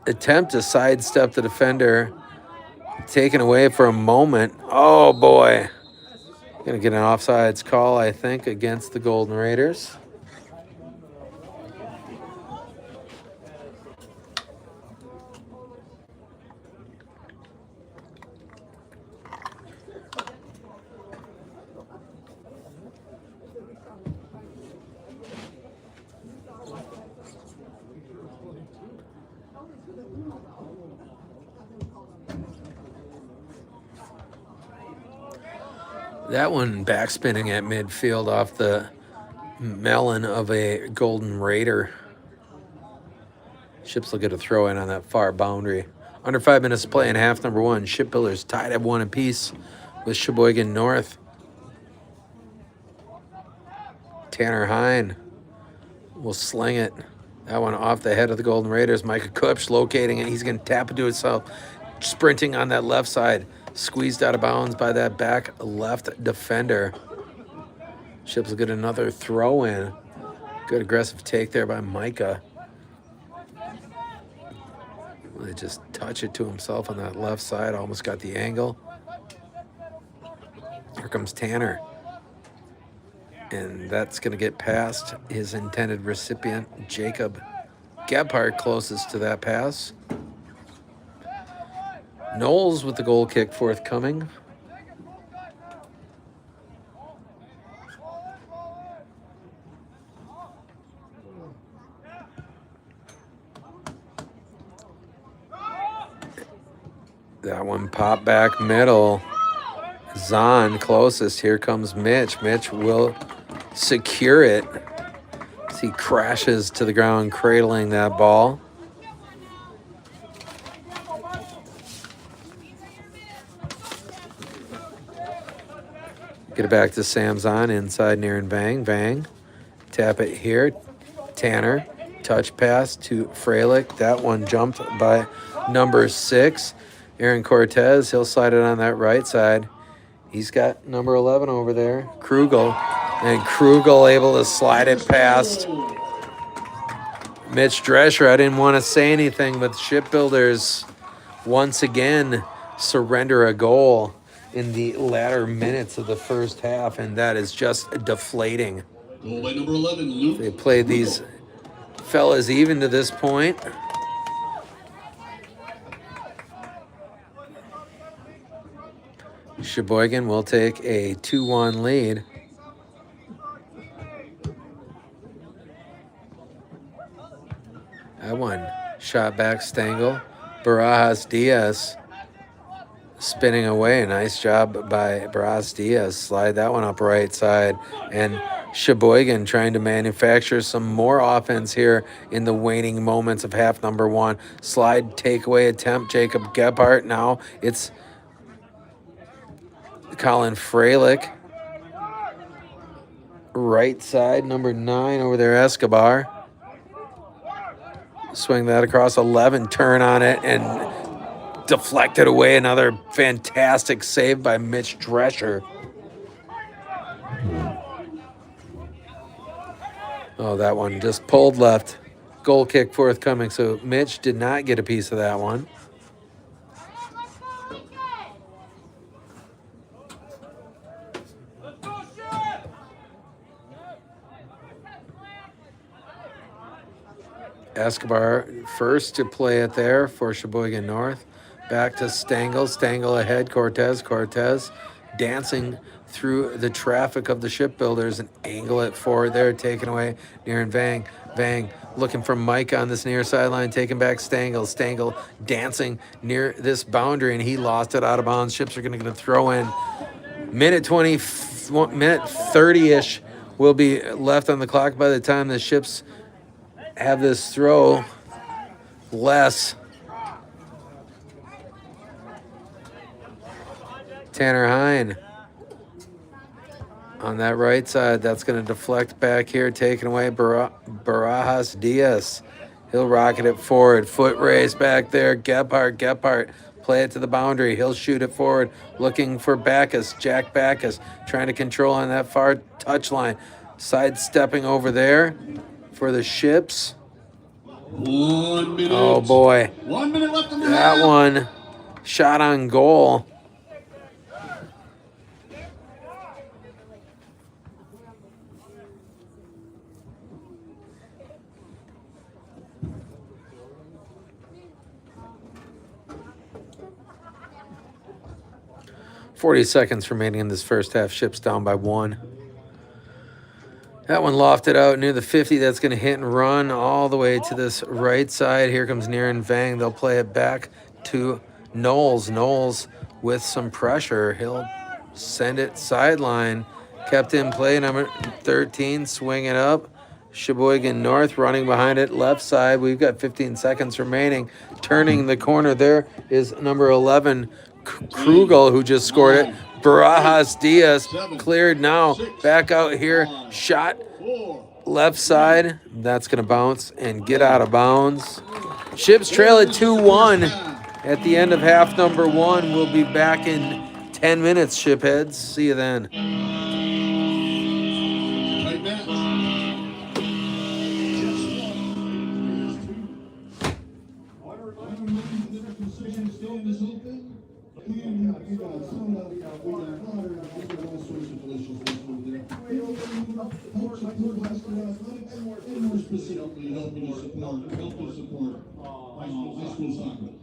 attempt to sidestep the defender. Taken away for a moment. Oh, boy. Going to get an offsides call, I think, against the Golden Raiders. That one backspinning at midfield off the melon of a Golden Raider. Ships will get a throw in on that far boundary. Under 5 minutes to play in half number one. Shipbuilders tied at 1 apiece with Sheboygan North. Tanner Hine will sling it. That one off the head of the Golden Raiders. Micah Kupch locating it. He's going to tap it to himself. Sprinting on that left side. Squeezed out of bounds by that back left defender. Ships will get another throw in. Good aggressive take there by Micah. They just touch it to himself on that left side. Almost got the angle. Here comes Tanner. And that's going to get past his intended recipient, Jacob Gebhardt, closest to that pass. Knowles with the goal kick forthcoming. That one popped back middle. Zahn closest. Here comes Mitch. Mitch will secure it as he crashes to the ground, cradling that ball. Get it back to Sam Zahn inside near and Vang. Vang. Tap it here. Tanner. Touch pass to Freilich. That one jumped by number 6. Aaron Cortez. He'll slide it on that right side. He's got number 11 over there. Krugel. And Krugel able to slide it past Mitch Drescher. I didn't want to say anything, but the Shipbuilders once again surrender a goal in the latter minutes of the first half, and that is just deflating. Goal by number 11, Luke. They played these fellas even to this point. Sheboygan will take a 2-1 lead. That one shot back Stengel. Barajas Diaz spinning away. Nice job by Barajas Diaz. Slide that one up right side. And Sheboygan trying to manufacture some more offense here in the waning moments of half number one. Slide takeaway attempt. Jacob Gebhardt. Now it's Colin Freilich. Right side, number 9 over there, Escobar. Swing that across 11, turn on it, and deflected away. Another fantastic save by Mitch Drescher. Oh, that one just pulled left. Goal kick forthcoming, so Mitch did not get a piece of that one. Escobar first to play it there for Sheboygan North. Back to Stengel. Stengel ahead. Cortez. Cortez dancing through the traffic of the shipbuilders and angle it forward there, taken away near and Vang. Vang looking for Mike on this near sideline, taking back Stangle. Stangle dancing near this boundary, and he lost it out of bounds. Ships are going to throw in. Minute 30-ish will be left on the clock by the time the Ships have this throw. Less. Tanner Hine on that right side. That's going to deflect back here, taking away Barajas Diaz. He'll rocket it forward. Foot race back there. Gephardt. Play it to the boundary. He'll shoot it forward, looking for Backus. Jack Backus trying to control on that far touchline. Sidestepping over there for the Ships. 1 minute. Oh, boy. 1 minute left in the That half. one, shot on goal. .40 seconds remaining in this first half. Ships down by 1. That one lofted out near the 50. That's going to hit and run all the way to this right side. Here comes Near and Vang. They'll play it back to Knowles. Knowles with some pressure. He'll send it sideline. Kept in play, number 13. Swing it up. Sheboygan North running behind it. Left side. We've got 15 seconds remaining. Turning the corner there is number 11, Krugel, who just scored it. Barajas Diaz cleared now. Back out here. Shot left side. That's going to bounce and get out of bounds. Ships trail at 2-1 at the end of half number 1. We'll be back in 10 minutes, Shipheads. See you then. Tight match. More specifically, helping to support high school soccer.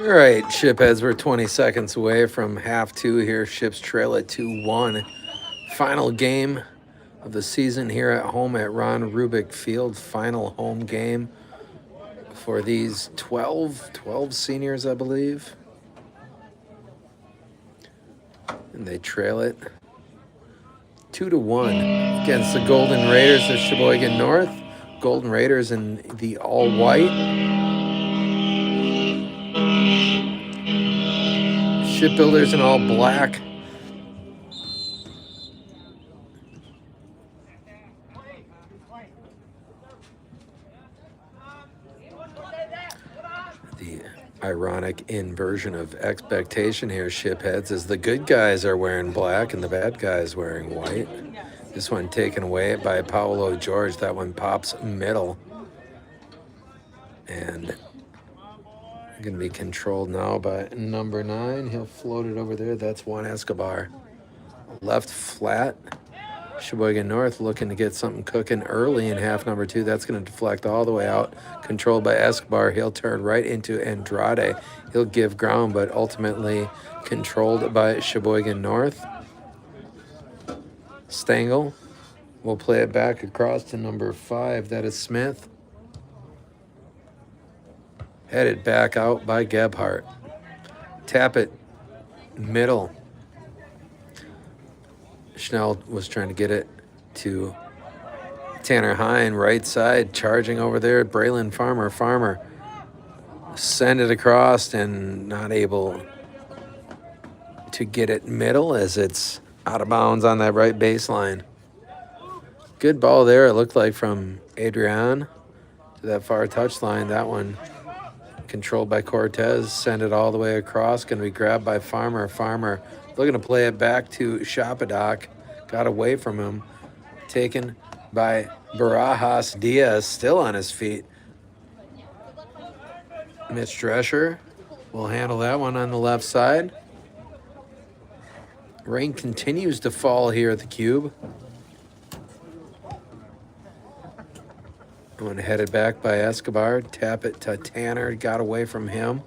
All right, Shipheads, we're 20 seconds away from half two here. Ships trail at 2-1. Final game of the season here at home at Ron Rubik Field. Final home game for these 12 seniors, I believe. And they trail it 2-1 against the Golden Raiders of Sheboygan North. Golden Raiders in the all-white. Shipbuilders in all black. The ironic inversion of expectation here, Shipheads, as the good guys are wearing black and the bad guys wearing white. This one taken away by Paolo George. That one pops middle. And going to be controlled now by number 9. He'll float it over there. That's Juan Escobar. Left flat Sheboygan North looking to get something cooking early in half number 2. That's going to deflect all the way out. Controlled by Escobar. He'll turn right into Andrade. He'll give ground, but ultimately controlled by Sheboygan North. Stengel will play it back across to number 5. That is Smith. Headed back out by Gebhardt. Tap it. Middle. Schnell was trying to get it to Tanner Hine, right side, charging over there. Braylon Farmer. Farmer send it across and not able to get it middle as it's out of bounds on that right baseline. Good ball there, it looked like, from Adrian to that far touchline. That one controlled by Cortez. Send it all the way across. Going to be grabbed by Farmer. Farmer looking to play it back to Shapadoc. Got away from him. Taken by Barajas Diaz, still on his feet. Mitch Drescher will handle that one on the left side. Rain continues to fall here at the Cube. One headed back by Escobar. Tap it to Tanner. Got away from him.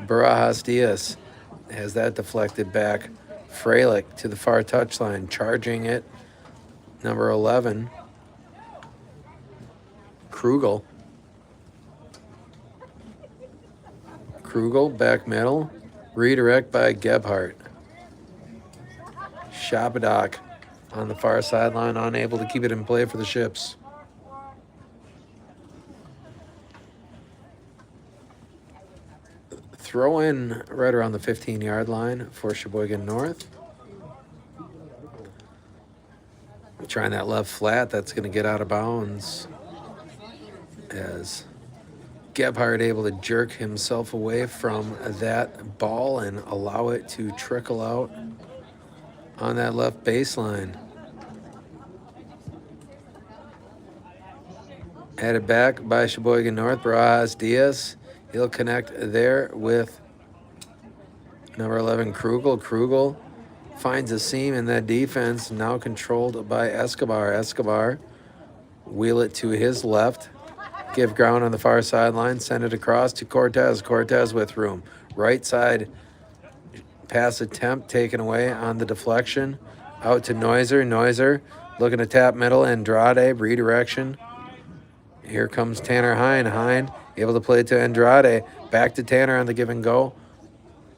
Barajas Diaz has that deflected back. Freilich to the far touchline. Charging it. Number 11. Krugel. Krugel back middle. Redirect by Gebhardt. Shapadoc on the far sideline, unable to keep it in play for the Ships. Throw in right around the 15-yard line for Sheboygan North. Trying that left flat, that's going to get out of bounds as Gebhardt able to jerk himself away from that ball and allow it to trickle out on that left baseline. Headed back by Sheboygan North, Barajas Diaz. He'll connect there with number 11, Krugel. Krugel finds a seam in that defense, now controlled by Escobar. Escobar wheel it to his left, give ground on the far sideline, send it across to Cortez. Cortez with room. Right side pass attempt taken away on the deflection. Out to Neuser. Neuser looking to tap middle. Andrade, redirection. Here comes Tanner Hine. Hine able to play to Andrade. Back to Tanner on the give and go.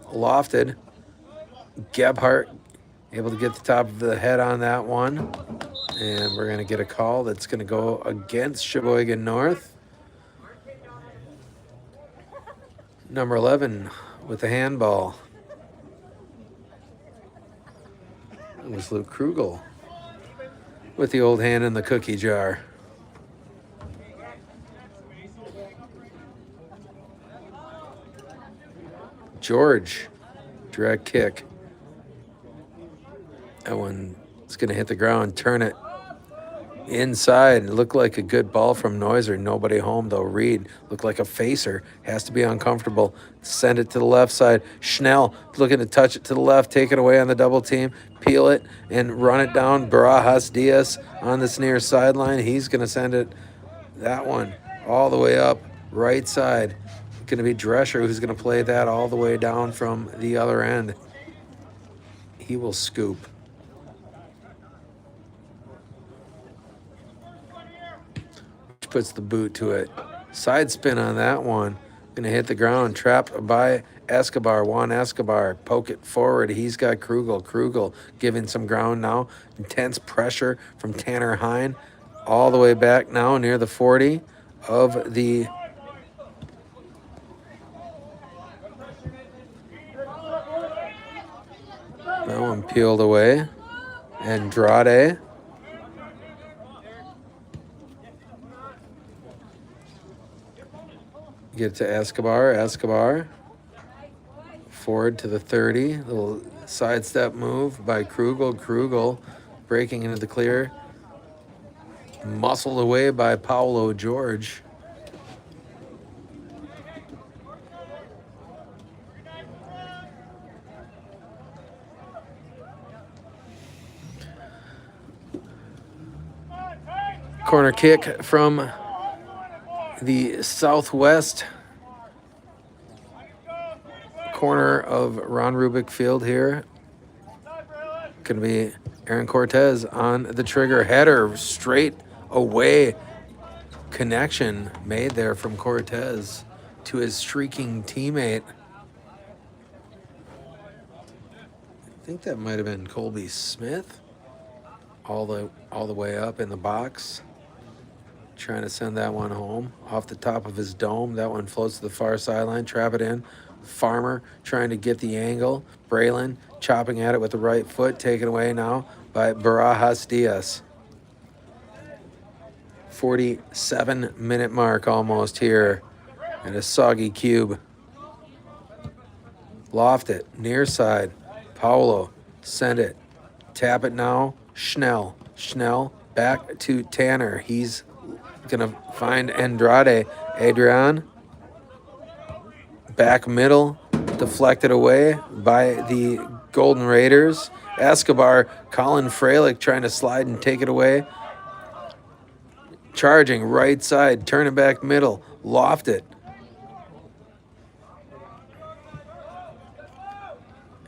Lofted. Gebhardt able to get the top of the head on that one. And we're going to get a call that's going to go against Sheboygan North. Number 11 with the handball. It was Luke Krugel with the old hand in the cookie jar. George, direct kick. That one's going to hit the ground, turn it inside. It looked like a good ball from Neuser. Nobody home, though. Reed looked like a facer. Has to be uncomfortable. Send it to the left side. Schnell looking to touch it to the left, take it away on the double team, peel it, and run it down. Barajas Diaz on this near sideline. He's going to send it, that one, all the way up, right side. Going to be Drescher who's going to play that all the way down from the other end. He will scoop. Puts the boot to it. Side spin on that one. Going to hit the ground. Trapped by Escobar. Juan Escobar. Poke it forward. He's got Krugel. Krugel giving some ground now. Intense pressure from Tanner Hine. All the way back now near the 40 of the that one peeled away. Andrade. Get it to Escobar. Escobar. Forward to the 30. Little sidestep move by Krugel. Krugel breaking into the clear. Muscled away by Paulo George. Corner kick from the southwest corner of Ron Rubik Field here. Going to be Aaron Cortez on the trigger. Header straight away. Connection made there from Cortez to his streaking teammate. I think that might have been Colby Smith. All the way up in the box. Trying to send that one home off the top of his dome. That one floats to the far sideline. Trap it in. Farmer trying to get the angle. Braylon chopping at it with the right foot. Taken away now by Barajas Diaz. 47-minute mark almost here. And a soggy cube. Loft it. Near side. Paulo. Send it. Tap it now. Schnell. Schnell back to Tanner. He's going to find Andrade. Adrian. Back middle. Deflected away by the Golden Raiders. Escobar. Colin Freilich trying to slide and take it away. Charging right side. Turn it back middle. Loft it.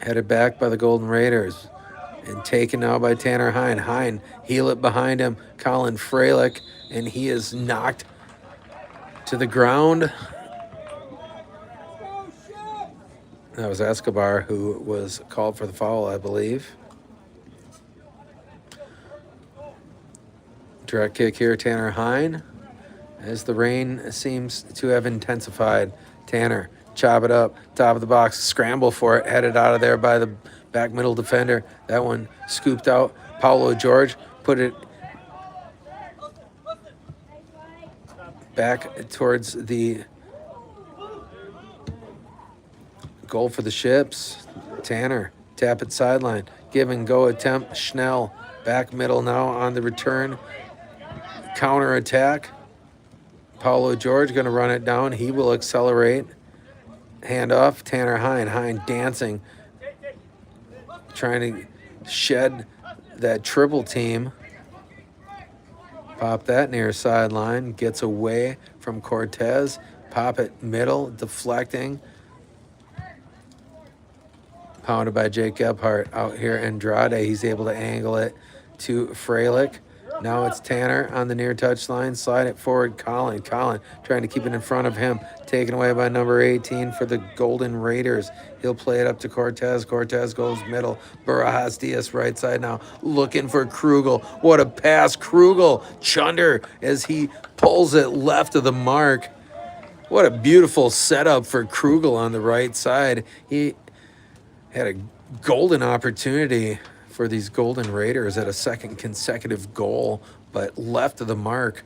Headed back by the Golden Raiders. And taken now by Tanner Hine. Hine, heel it behind him. Colin Freilich. And he is knocked to the ground. That was Escobar who was called for the foul, I believe. Direct kick here, Tanner Hine. As the rain seems to have intensified. Tanner, chop it up. Top of the box. Scramble for it. Headed out of there by the back middle defender. That one scooped out. Paulo George put it back towards the goal for the Ships. Tanner, tap it sideline. Give and go attempt. Schnell, back middle now on the return. Counter attack. Paulo George going to run it down. He will accelerate. Hand off. Tanner Hine. Hine dancing. Trying to shed that triple team. Pop that near sideline. Gets away from Cortez. Pop it middle. Deflecting. Pounded by Jake Gebhardt. Out here, Andrade. He's able to angle it to Freilich. Now it's Tanner on the near touchline. Slide it forward. Colin trying to keep it in front of him. Taken away by number 18 for the Golden Raiders. He'll play it up to Cortez. Cortez goes middle. Barajas Diaz right side now. Looking for Krugel. What a pass. Krugel. Chunder as he pulls it left of the mark. What a beautiful setup for Krugel on the right side. He had a golden opportunity for these Golden Raiders at a second consecutive goal, but left of the mark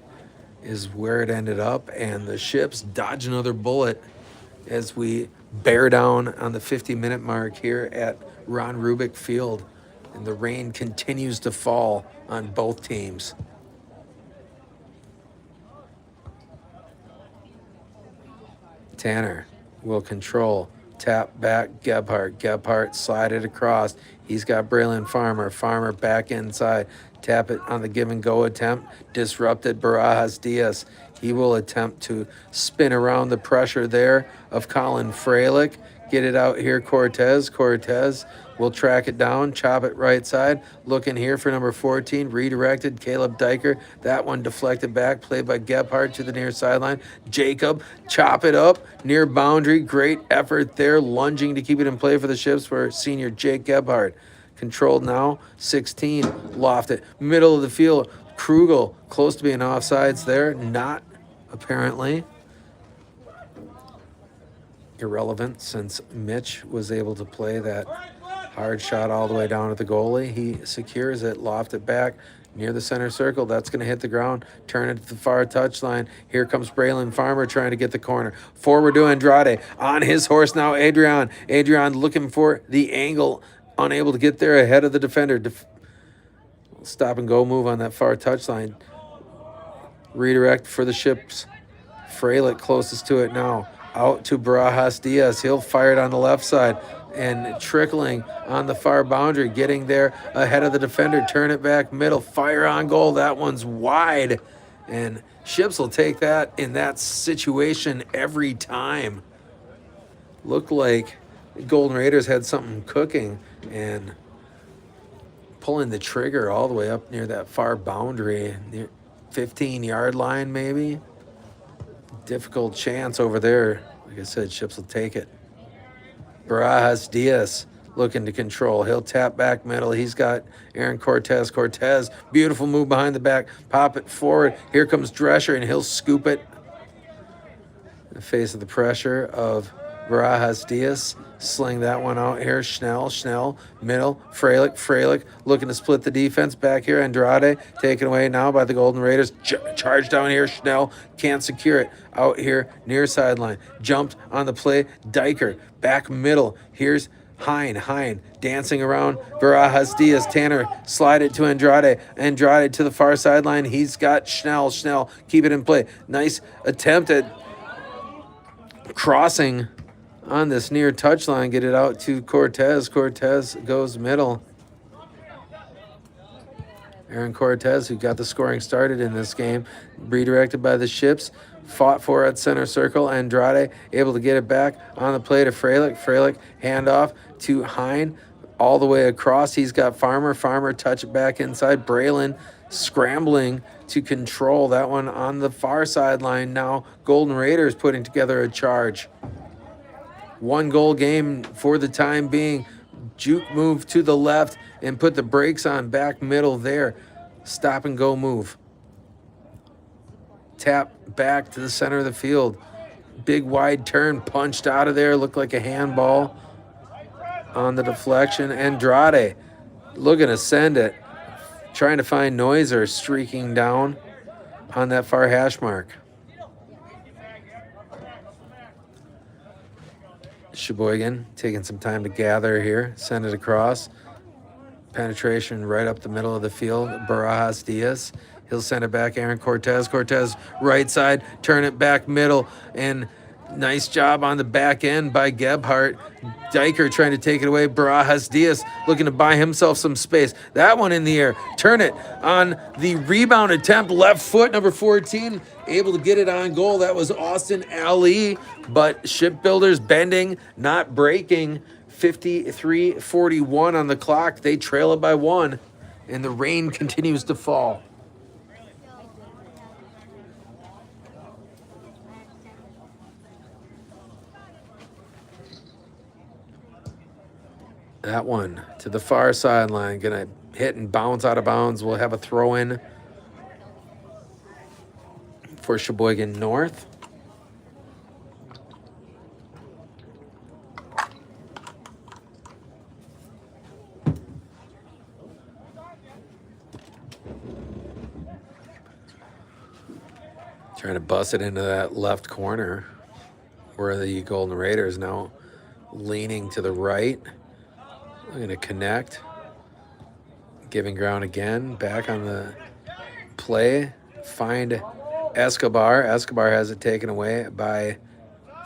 is where it ended up, and the Ships dodge another bullet as we bear down on the 50-minute mark here at Ron Rubik Field, and the rain continues to fall on both teams. Tanner will control. Tap back, Gebhardt. Gebhardt slide it across. He's got Braylon Farmer. Farmer back inside. Tap it on the give and go attempt. Disrupted Barajas Diaz. He will attempt to spin around the pressure there of Colin Freilich. Get it out here, Cortez. Cortez will track it down, chop it right side. Looking here for number 14, redirected, Caleb Diker. That one deflected back, played by Gebhardt to the near sideline. Jacob, chop it up, near boundary. Great effort there, lunging to keep it in play for the Ships for senior Jake Gebhardt. Controlled now, 16, loft it. Middle of the field, Krugel, close to being offsides there. Not, apparently. Irrelevant since Mitch was able to play that hard shot all the way down to the goalie. He secures it, loft it back near the center circle. That's going to hit the ground, turn it to the far touchline. Here comes Braylon Farmer trying to get the corner. Forward to Andrade. On his horse now, Adrian. Adrian looking for the angle, unable to get there ahead of the defender. Stop and go move on that far touchline. Redirect for the Ships. Freilich closest to it now. Out to Barajas Diaz. He'll fire it on the left side and trickling on the far boundary, getting there ahead of the defender. Turn it back middle. Fire on goal. That one's wide And Ships will take that in that situation every time. Looked like Golden Raiders had something cooking and pulling the trigger all the way up near that far boundary, near 15-yard line maybe. Difficult chance over there. Like I said, Ships will take it. Barajas Diaz looking to control. He'll tap back middle. He's got Aaron Cortez. Cortez, beautiful move behind the back. Pop it forward. Here comes Drescher, and he'll scoop it. In the face of the pressure of Barajas Diaz. Sling that one out here. Schnell, middle. Freilich looking to split the defense back here. Andrade taken away now by the Golden Raiders. Charge down here. Schnell can't secure it. Out here near sideline. Jumped on the play. Diker back middle. Here's Hein dancing around Barajas Diaz. Tanner slide it to Andrade. Andrade to the far sideline. He's got Schnell. Keep it in play. Nice attempt at crossing on this near touchline. Get it out to Cortez. Cortez goes middle. Aaron Cortez, who got the scoring started in this game, redirected by the Ships, fought for at center circle. Andrade able to get it back on the play to Freilich. Freilich handoff to Hein all the way across. He's got Farmer. Farmer touch it back inside. Braylon scrambling to control that one on the far sideline. Now Golden Raiders putting together a charge. 1-goal game for the time being. Juke move to the left and put the brakes on back middle there. Stop and go move. Tap back to the center of the field. Big wide turn punched out of there. Looked like a handball on the deflection. Andrade looking to send it. Trying to find Noiser streaking down on that far hash mark. Sheboygan taking some time to gather here. Send it across. Penetration right up the middle of the field. Barajas Diaz. He'll send it back. Aaron Cortez. Cortez right side. Turn it back middle. And nice job on the back end by Gebhardt. Diker trying to take it away. Barajas Diaz looking to buy himself some space. That one in the air. Turn it on the rebound attempt. Left foot, number 14. Able to get it on goal. That was Austin Ali. But Shipbuilders bending, not breaking. 53-41 on the clock. They trail it by 1. And the rain continues to fall. That one to the far sideline. Going to hit and bounce out of bounds. We'll have a throw in for Sheboygan North. Trying to bust it into that left corner where the Golden Raiders now leaning to the right. Looking to connect. Giving ground again. Back on the play. Find Escobar. Escobar has it taken away by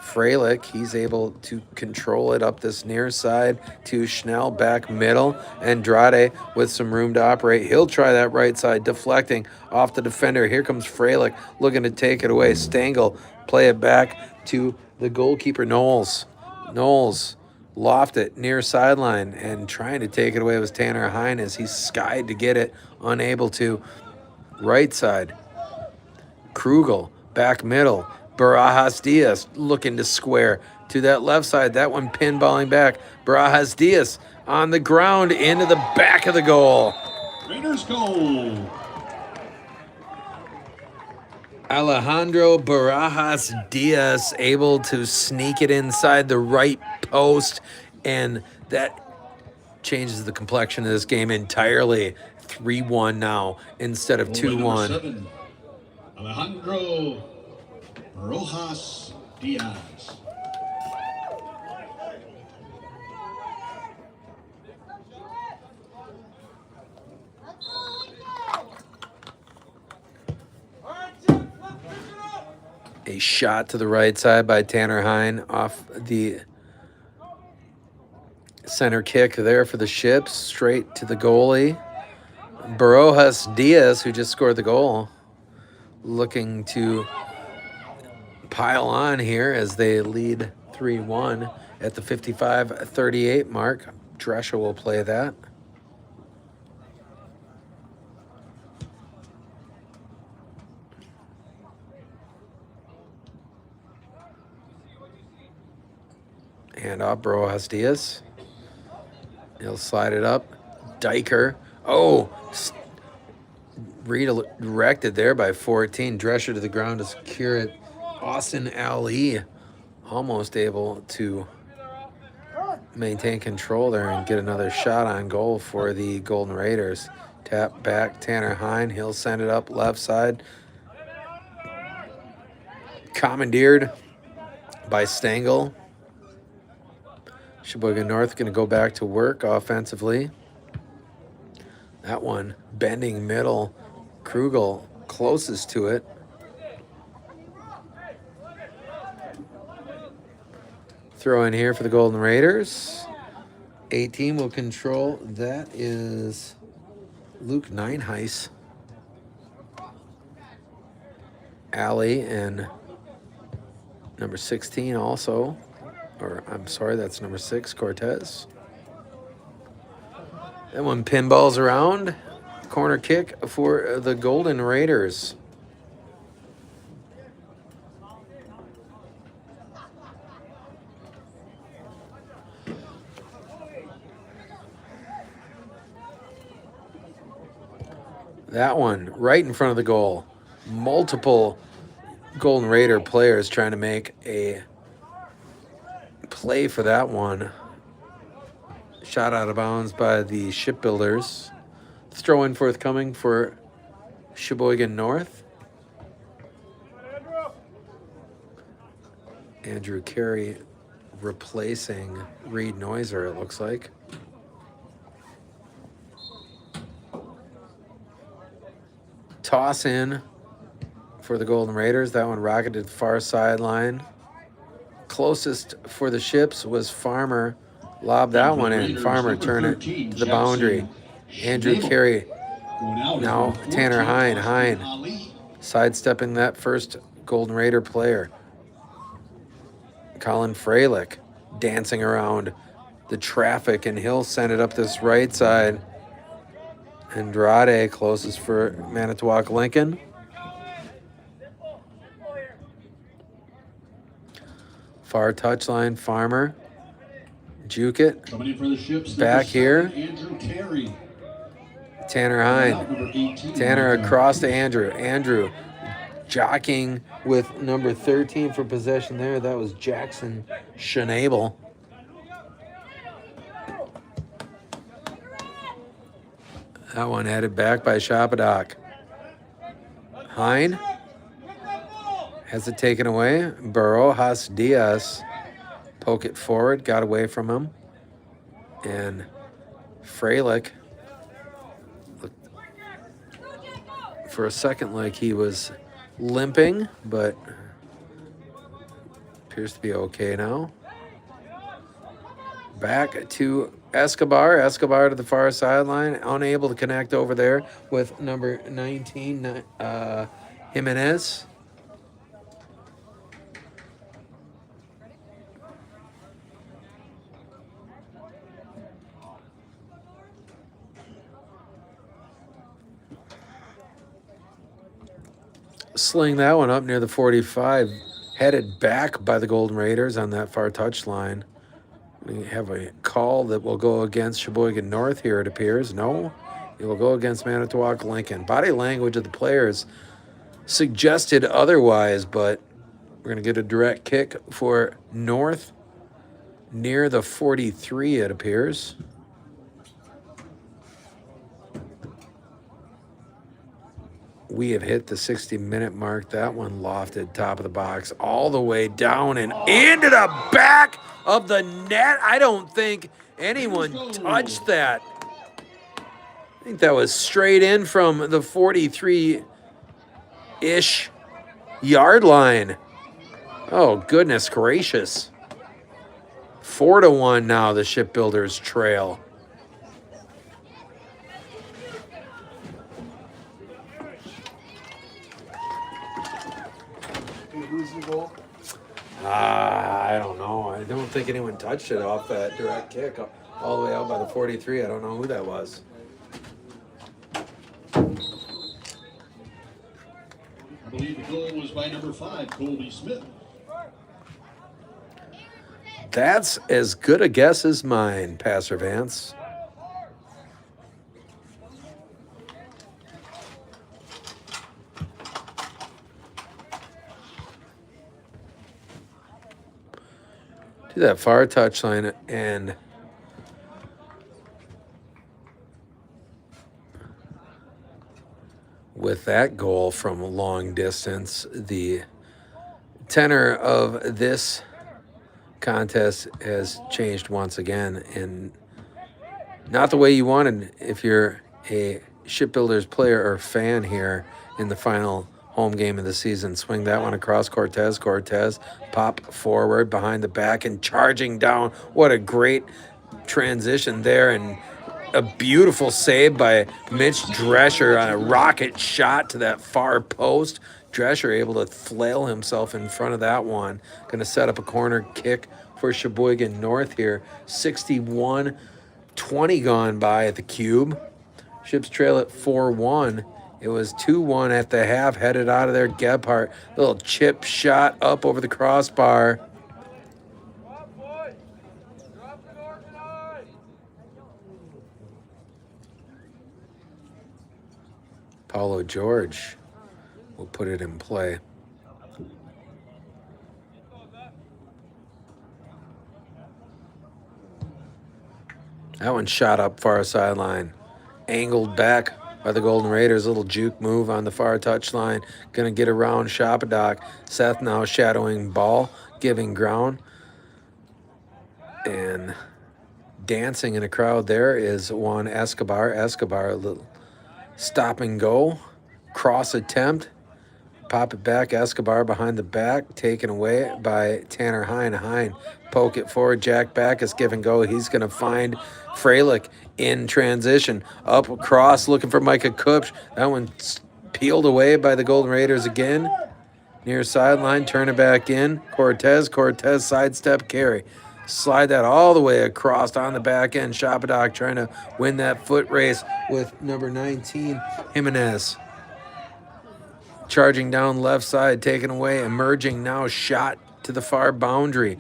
Freilich. He's able to control it up this near side to Schnell. Back middle. Andrade with some room to operate. He'll try that right side. Deflecting off the defender. Here comes Freilich looking to take it away. Stengel play it back to the goalkeeper Knowles. Knowles loft it near sideline, and trying to take it away was Tanner Hein as he skied to get it, unable to. Right side, Krugel, back middle, Barajas Diaz looking to square to that left side. That one pinballing back. Barajas Diaz on the ground into the back of the goal. Raiders goal. Alejandro Barajas Diaz able to sneak it inside the right post, and that changes the complexion of this game entirely. 3-1 now instead of 2-1. Alejandro Barajas Diaz. A shot to the right side by Tanner Hein off the center kick there for the Ships, straight to the goalie. Barajas Diaz, who just scored the goal, looking to pile on here as they lead 3-1 at the 55-38 mark. Drescher will play that. And off Brojas Diaz. He'll slide it up. Diker. Oh, redirected there by 14. Drescher to the ground to secure it. Austin Ali almost able to maintain control there and get another shot on goal for the Golden Raiders. Tap back, Tanner Hine. He'll send it up left side. Commandeered by Stengel. Sheboygan North going to go back to work offensively. That one bending middle. Krugel closest to it. Throw in here for the Golden Raiders. 18 will control. That is Luke Nineheis. Alley and number 16 also. Or I'm sorry, that's number 6, Cortez. That one pinballs around. Corner kick for the Golden Raiders. That one right in front of the goal. Multiple Golden Raider players trying to make a play for that one. Shot out of bounds by the Shipbuilders. Throw in forthcoming for Sheboygan North. Andrew Carey replacing Reed Noiser, it looks like. Toss in for the Golden Raiders. That one rocketed to the far sideline. Closest for the Ships was Farmer. Lob that one in. Farmer turn it to the boundary. Andrew Carey. Now Tanner Hine. Hine sidestepping that first Golden Raider player. Colin Freilich dancing around the traffic, and he'll send it up this right side. Andrade closest for Manitowoc Lincoln. Far touchline, Farmer. Juke it. Coming in for the Ships, back here. Andrew Carey. Tanner Hine. Tanner across to Andrew. Andrew jockeying with number 13 for possession there. That was Jackson Schnabel. That one headed back by Shapadoc. Hine has it taken away. Barojas Diaz poke it forward, got away from him. And Freilich looked for a second like he was limping, but appears to be okay now. Back to Escobar. Escobar to the far sideline, unable to connect over there with number 19, Jimenez. Sling that one up near the 45, headed back by the Golden Raiders on that far touchline. We have a call that will go against Sheboygan North here, it appears. No, it will go against Manitowoc Lincoln. Body language of the players suggested otherwise, but we're going to get a direct kick for North near the 43, it appears. We have hit the 60-minute mark. That one lofted top of the box all the way down and into the back of the net. I don't think anyone touched that. I think that was straight in from the 43-ish yard line. Oh, goodness gracious. 4-1 now, the Shipbuilders trail. Who's the goal? I don't know. I don't think anyone touched it off that direct kick all the way out by the 43. I don't know who that was. I believe the goal was by number 5, Colby Smith. That's as good a guess as mine, Passer Vance. To that far touchline, and with that goal from a long distance, the tenor of this contest has changed once again, and not the way you wanted if you're a Shipbuilders player or fan here in the final home game of the season. Swing that one across Cortez. Cortez pop forward behind the back and charging down. What a great transition there, and a beautiful save by Mitch Drescher on a rocket shot to that far post. Drescher able to flail himself in front of that one. Going to set up a corner kick for Sheboygan North here. 61-20 gone by at the Cube. Ships trail at 4-1. It was 2-1 at the half, headed out of there. Gebhardt, little chip shot up over the crossbar. Paulo George will put it in play. That one shot up far sideline. Angled back by the Golden Raiders. Little juke move on the far touchline. Going to get around Shapadock. Seth now shadowing ball, giving ground. And dancing in a crowd there is Juan Escobar. Escobar, a little stop and go. Cross attempt. Pop it back. Escobar behind the back. Taken away by Tanner Hine. Hine poke it forward. Jack Backus give and go. He's going to find Freilich in transition. Up across looking for Micah Kupch. That one's peeled away by the Golden Raiders again. Near sideline. Turn it back in. Cortez sidestep carry. Slide that all the way across on the back end. Shapadock trying to win that foot race with number 19, Jimenez. Charging down left side, taken away, emerging now, shot to the far boundary.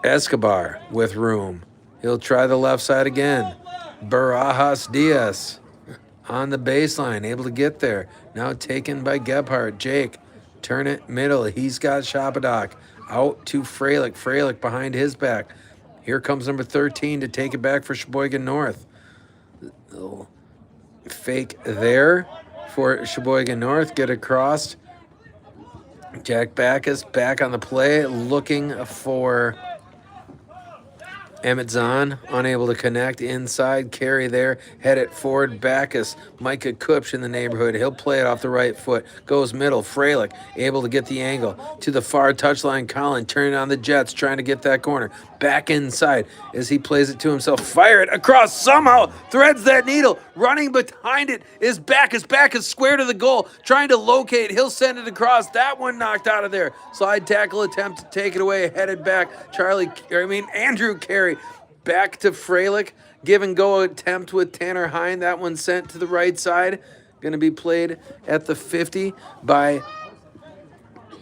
Escobar with room. He'll try the left side again. Barajas Diaz on the baseline, able to get there. Now taken by Gebhardt. Jake, turn it middle. He's got Shapadock. Out to Freilich. Freilich behind his back. Here comes number 13 to take it back for Sheboygan North. Little fake there for Sheboygan North. Get across. Jack Backus back on the play, looking for Emmett Zahn, unable to connect. Inside carry there, head it forward. Backus, Micah Kupch in the neighborhood. He'll play it off the right foot. Goes middle. Freilich able to get the angle to the far touchline. Colin turning on the Jets, trying to get that corner. Back inside as he plays it to himself. Fire it across, somehow threads that needle. Running behind it is Backus. Backus square to the goal, trying to locate. He'll send it across. That one knocked out of there. Slide tackle attempt to take it away. Headed back. Andrew Carey back to Freilich. Give and go attempt with Tanner Hine. That one sent to the right side. Going to be played at the 50 by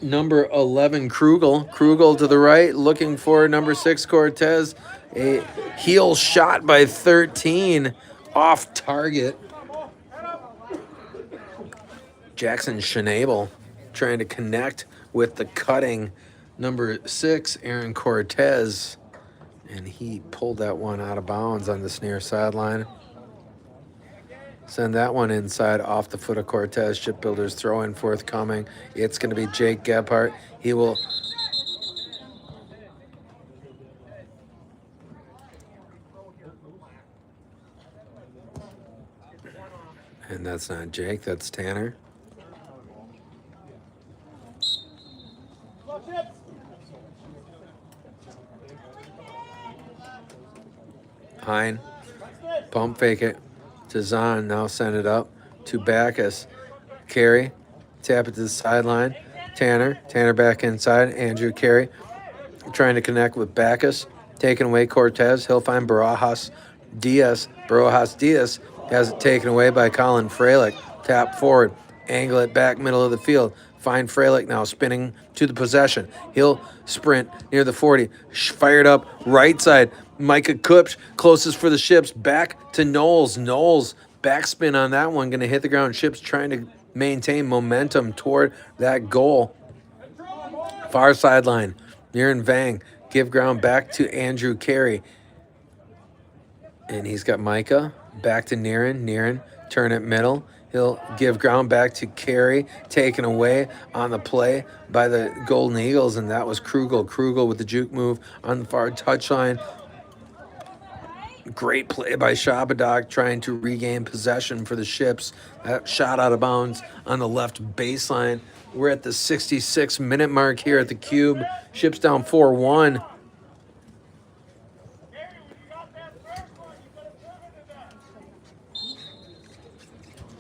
number 11, Krugel. Krugel to the right, looking for number 6, Cortez. A heel shot by 13 off target. Jackson Schnabel trying to connect with the cutting number 6, Aaron Cortez. And he pulled that one out of bounds on this near sideline. Send that one inside off the foot of Cortez. Shipbuilders throw in forthcoming. It's going to be Jake Gebhardt. He will... And that's not Jake, that's Tanner. Hine, pump fake it to Zahn, now send it up to Backus. Carey Tap it to the sideline. Tanner back inside. Andrew Carey trying to connect with Backus. Taking away Cortez. He'll find Barajas Diaz. Barajas Diaz has it taken away by Colin Freilich. Tap forward. Angle it back middle of the field. Find Freilich now spinning to the possession. He'll sprint near the 40. Fired up right side. Micah Kupch closest for the Ships. Back to Knowles. Knowles backspin on that one. Going to hit the ground. Ships trying to maintain momentum toward that goal. Far sideline. Niren Vang. Give ground back to Andrew Carey. And he's got Micah. Back to Niren. Niren, turn it middle. He'll give ground back to Carey. Taken away on the play by the Golden Eagles. And that was Krugel. Krugel with the juke move on the far touchline. Great play by Shabadoc trying to regain possession for the Ships. That shot out of bounds on the left baseline. We're at the 66-minute mark here at the Cube. Ships down 4-1.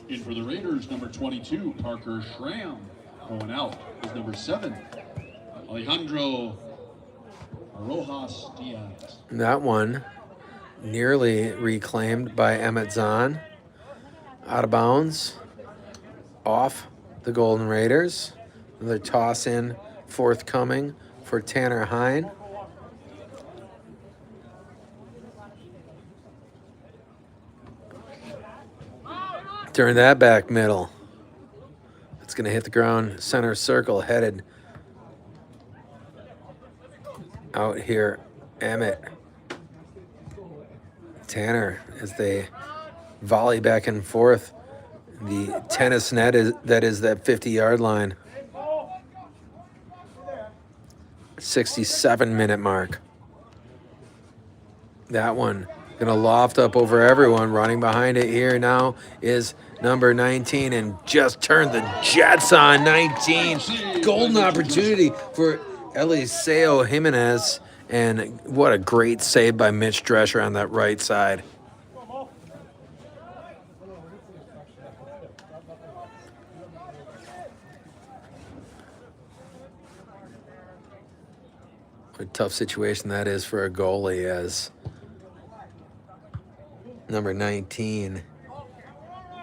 In for the Raiders, number 22, Parker Schramm. Going out is number 7, Alejandro Rojas Diaz. That one nearly reclaimed by Emmett Zahn. Out of bounds. Off the Golden Raiders. Another toss in forthcoming for Tanner Hine. Turn that back middle. It's going to hit the ground center circle, headed out here. Emmett. Tanner as they volley back and forth. The tennis net that is that 50-yard line. 67-minute mark. That one going to loft up over everyone. Running behind it here now is number 19 and just turned the Jets on. 19. Golden opportunity for Eliseo Jimenez. And what a great save by Mitch Drescher on that right side. What a tough situation that is for a goalie, as number 19,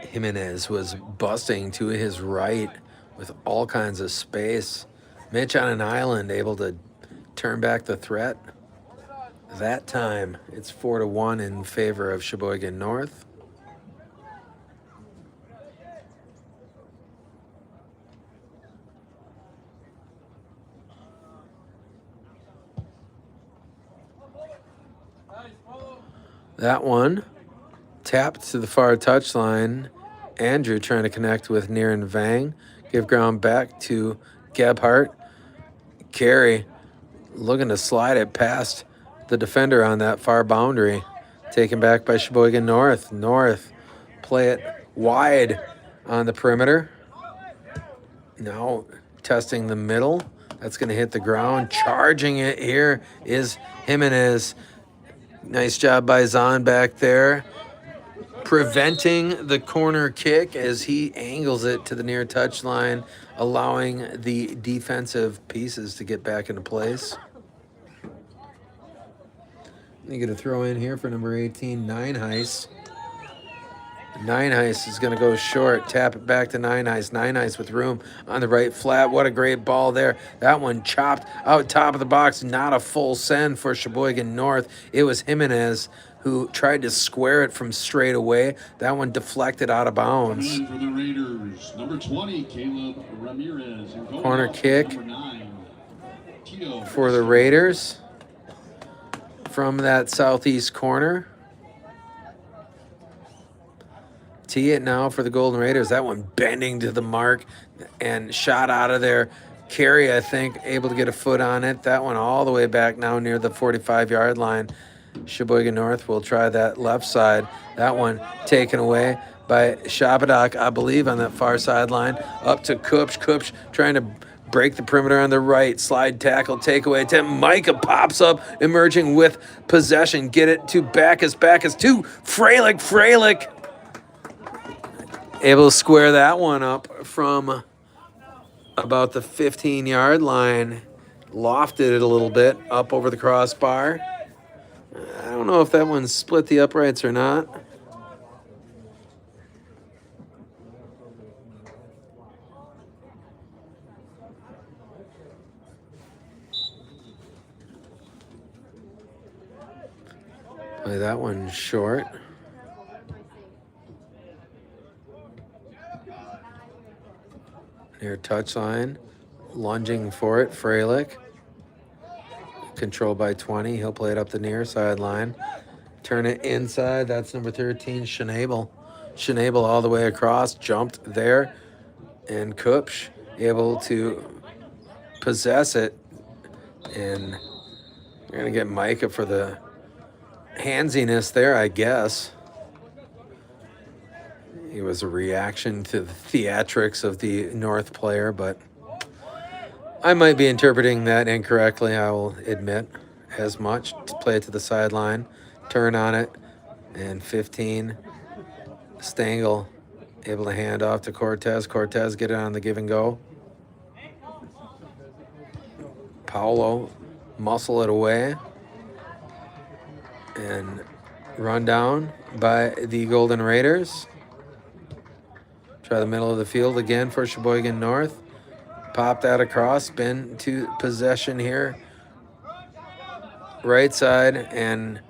Jimenez, was busting to his right with all kinds of space. Mitch on an island, able to turn back the threat. That time, it's 4-1 in favor of Sheboygan North. That one tapped to the far touchline. Andrew trying to connect with Niren Vang. Give ground back to Gebhardt. Carey looking to slide it past the defender on that far boundary. Taken back by Sheboygan North. North play it wide on the perimeter. Now testing the middle. That's going to hit the ground. Charging it here is Jimenez. Nice job by Zahn back there, preventing the corner kick as he angles it to the near touchline, allowing the defensive pieces to get back into place. You get a throw in here for number 18, Nineheis. Nineheis is going to go short. Tap it back to Nineheis. Nineheis with room on the right flat. What a great ball there. That one chopped out top of the box. Not a full send for Sheboygan North. It was Jimenez who tried to square it from straight away. That one deflected out of bounds. For the Raiders, number 20, Caleb Ramirez. Corner kick number 9, Tio for the Raiders from that southeast corner. Tee it now for the Golden Raiders. That one bending to the mark and shot out of there. Carey, I think, able to get a foot on it. That one all the way back now near the 45-yard line. Sheboygan North will try that left side. That one taken away by Shabadoc, I believe, on that far sideline. Up to Kupch. Kupch trying to break the perimeter on the right. Slide tackle, takeaway attempt. Micah pops up, emerging with possession. Get it to Backus. Backus to Freilich. Freilich able to square that one up from about the 15-yard line. Lofted it a little bit up over the crossbar. I don't know if that one split the uprights or not. Play that one short. Near touchline. Lunging for it, Freilich. Controlled by 20. He'll play it up the near sideline. Turn it inside. That's number 13, Schnabel. Schnabel all the way across. Jumped there. And Kupsch able to possess it. And you're going to get Micah for the handsiness there, I guess. It was a reaction to the theatrics of the North player, but I might be interpreting that incorrectly, I will admit as much. To play it to the sideline, turn on it, and 15. Stengel able to hand off to Cortez. Cortez get it on the give and go. Paolo muscle it away. And run down by the Golden Raiders. Try the middle of the field again for Sheboygan North. Pop that across, spin to possession here. Right side, and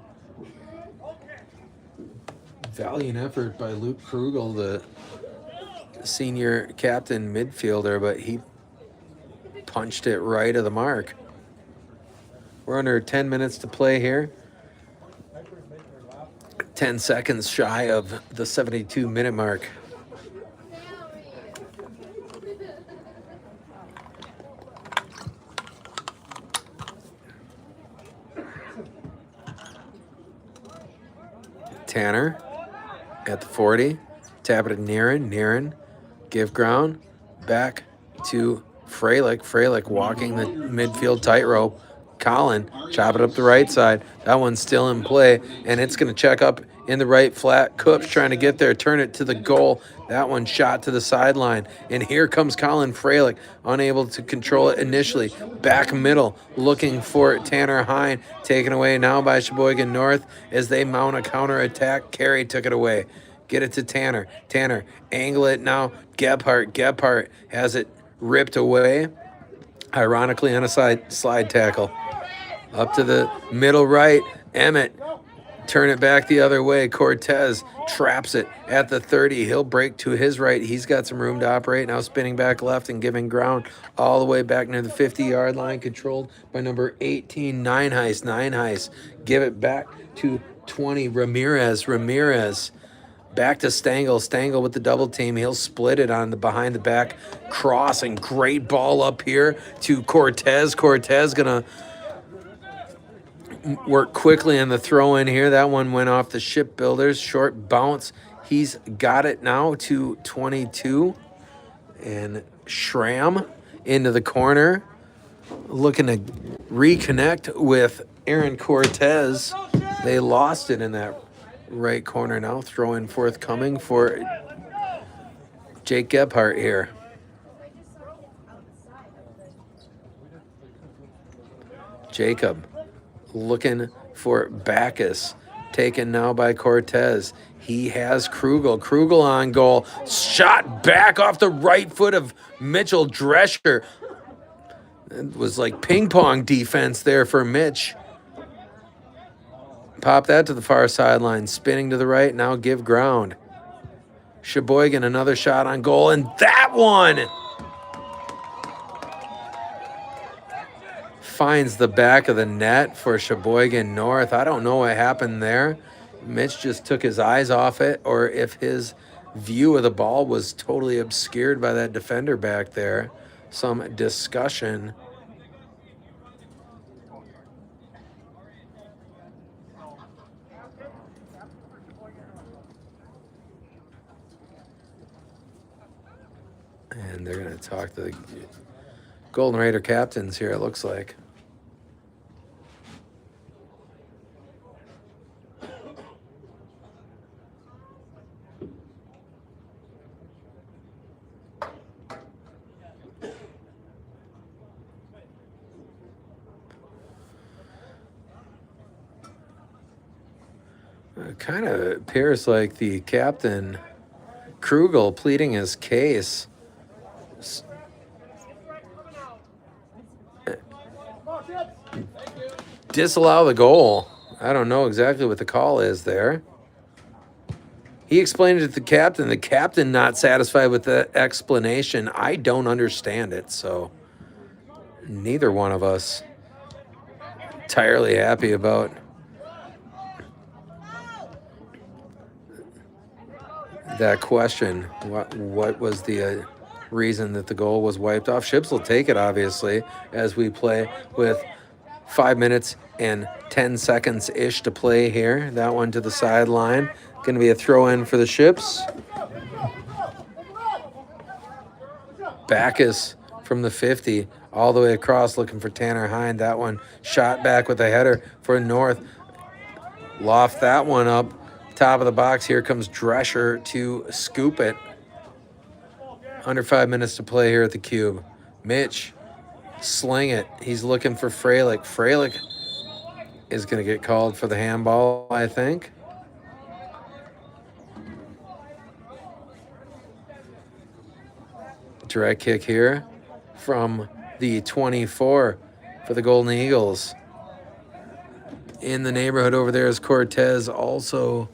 valiant effort by Luke Krugel, the senior captain midfielder, but he punched it right of the mark. We're under 10 minutes to play here. 10 seconds shy of the 72-minute mark. Tanner at the 40. Tap it to Niren. Niren give ground. Back to Freilich. Freilich walking the midfield tightrope. Colin, chop it up the right side. That one's still in play, and it's going to check up in the right flat. Kupsch trying to get there, turn it to the goal. That one shot to the sideline, and here comes Colin Freilich, unable to control it initially. Back middle, looking for Tanner Hine, taken away now by Sheboygan North as they mount a counterattack. Carey took it away. Get it to Tanner. Tanner, angle it now. Gebhardt. Gebhardt has it ripped away, ironically on a slide tackle. Up to the middle right, Emmett. Turn it back the other way. Cortez traps it at the 30. He'll break to his right. He's got some room to operate. Now spinning back left and giving ground all the way back near the 50-yard line, controlled by number 18, Nineheis. Nineheis. Give it back to 20, Ramirez. Ramirez. Back to Stengel. Stengel with the double team. He'll split it on the behind the back cross, and great ball up here to Cortez. Cortez gonna work quickly on the throw in here. That one went off the Shipbuilders. Short bounce. He's got it now to 22. And Schramm into the corner, looking to reconnect with Aaron Cortez. They lost it in that right corner now. Throw in forthcoming for Jake Gebhardt here. Jacob looking for Backus. Taken now by Cortez. He has Krugel. Krugel on goal. Shot back off the right foot of Mitchell Drescher. It was like ping pong defense there for Mitch. Pop that to the far sideline. Spinning to the right. Now give ground. Sheboygan, another shot on goal. And that one finds the back of the net for Sheboygan North. I don't know what happened there. Mitch just took his eyes off it, or if his view of the ball was totally obscured by that defender back there. Some discussion. And they're going to talk to the Golden Raider captains here, it looks like. It kind of appears like the captain, Krugel, pleading his case. Disallow the goal. I don't know exactly what the call is there. He explained it to the captain. The captain not satisfied with the explanation. I don't understand it, so neither one of us entirely happy about that question. What was the reason that the goal was wiped off? Ships will take it, obviously, as we play with 5 minutes and 10 seconds ish to play here. That one to the sideline. Going to be a throw in for the Ships. Backus from the 50 all the way across looking for Tanner Hind. That one shot back with a header for North. Loft that one up. Top of the box. Here comes Drescher to scoop it. Under 5 minutes to play here at the Cube. Mitch, sling it. He's looking for Freilich. Freilich is going to get called for the handball, I think. Direct kick here from the 24 for the Golden Eagles. In the neighborhood over there is Cortez. Also,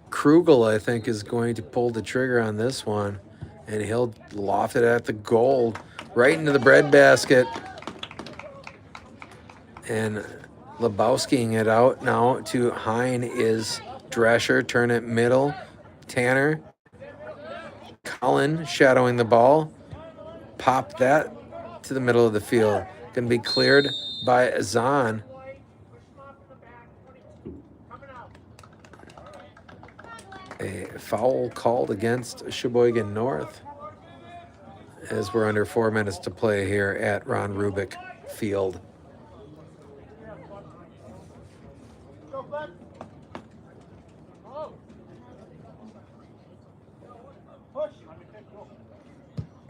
Krugel, I think, is going to pull the trigger on this one. And he'll loft it at the goal, right into the breadbasket. And Lebowskiing it out now to Hine is Drescher. Turn it middle. Tanner. Cullen shadowing the ball. Pop that to the middle of the field. Going to be cleared by Zahn. A foul called against Sheboygan North as we're under 4 minutes to play here at Ron Rubik Field.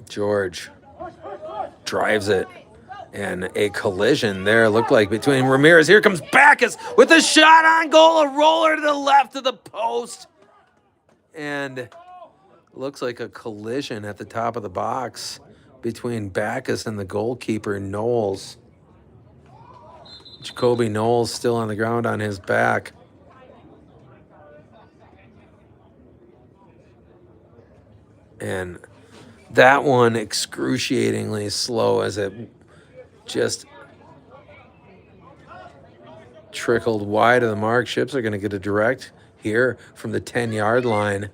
George drives it, and a collision there looked like between Ramirez. Here comes Backus with a shot on goal, a roller to the left of the post, and looks like a collision at the top of the box between Backus and the goalkeeper, Knowles. Jacoby Knowles still on the ground on his back. And that one excruciatingly slow as it just trickled wide of the mark. Ships are going to get a direct here from the 10-yard line.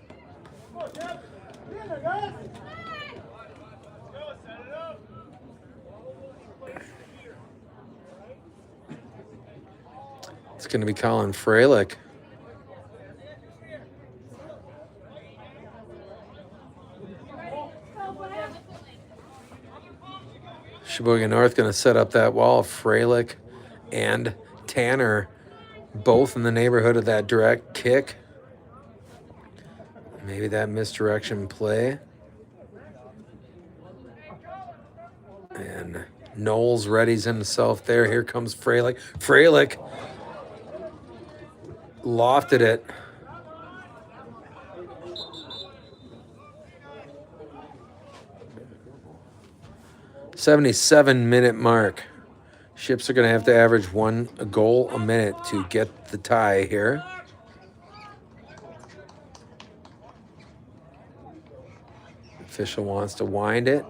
It's going to be Colin Freilich. Sheboygan North going to set up that wall. Freilich and Tanner both in the neighborhood of that direct kick. Maybe that misdirection play. And Knowles readies himself there. Here comes Freilich. Freilich lofted it. "77-minute mark. Ships are going to have to average a goal a minute to get the tie here. Official wants to wind it.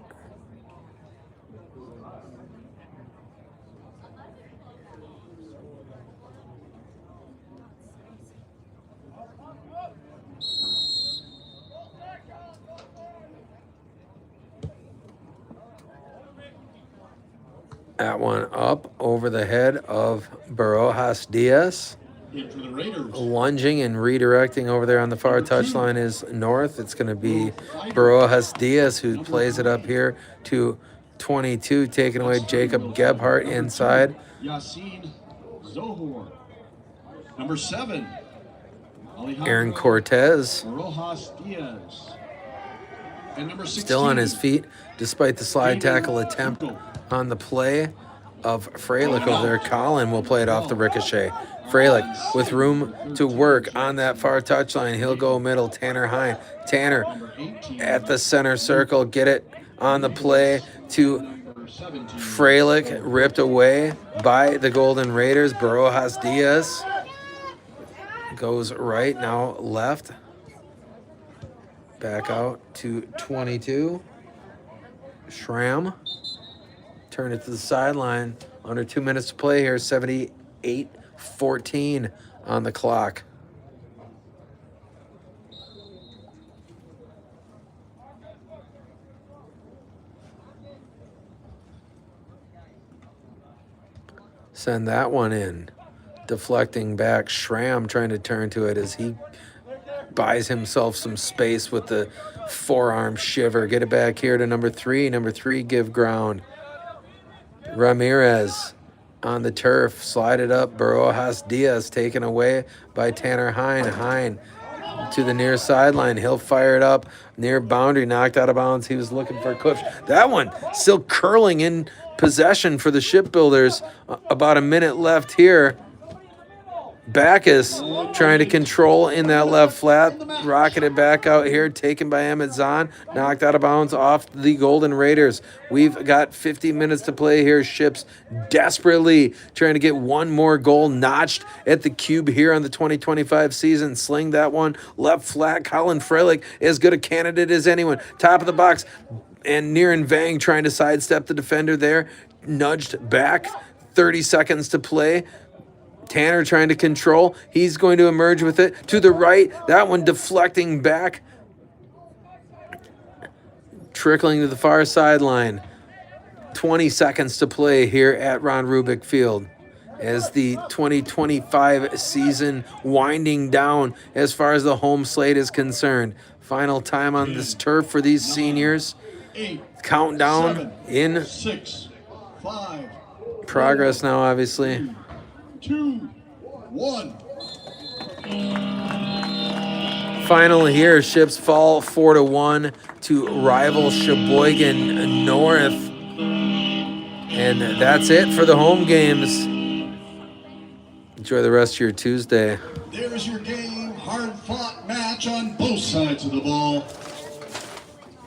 That one up over the head of Barojas Diaz. In for the Raiders. Lunging and redirecting over there on the far touchline is North. It's going to be Barojas Diaz who plays it up here to 22, taking away Jacob Gebhardt inside. Yassine Zohor. Number 7. Aaron Cortez Rojas Diaz. And number 16. still on his feet despite the slide tackle attempt on the play of Freilich over there. Colin will play it off the ricochet. Freilich with room to work on that far touchline. He'll go middle. Tanner Hine. Tanner at the center circle. Get it on the play to Freilich. Ripped away by the Golden Raiders. Barojas Diaz goes right, now left. Back out to 22. Schramm. Turn it to the sideline. Under 2 minutes to play here. 78-14 on the clock. Send that one in. Deflecting back. Schramm trying to turn to it as he buys himself some space with the forearm shiver. Get it back here to number 3. Number 3 give ground. Ramirez on the turf. Slide it up. Barojas Diaz taken away by Tanner Hine. Hine to the near sideline. He'll fire it up. Near boundary. Knocked out of bounds. He was looking for a clip. That one still curling in possession for the Shipbuilders. About a minute left here. Backus trying to control in that left flat. Rocketed back out here. Taken by Emmett Zahn. Knocked out of bounds off the Golden Raiders. We've got 50 minutes to play here. Ships desperately trying to get one more goal notched at the cube here on the 2025 season. Sling that one left flat. Colin Freilich, as good a candidate as anyone. Top of the box. And Niren Vang trying to sidestep the defender there. Nudged back. 30 seconds to play. Tanner trying to control. He's going to emerge with it to the right. That one deflecting back. Trickling to the far sideline. 20 seconds to play here at Ron Rubik Field as the 2025 season winding down as far as the home slate is concerned. Final time on this turf for these seniors. Countdown in 6, 5, progress now, obviously. 2, 1. Final here, Ships fall 4-1 to rival Sheboygan North. And that's it for the home games. Enjoy the rest of your Tuesday. There's your game. Hard-fought match on both sides of the ball.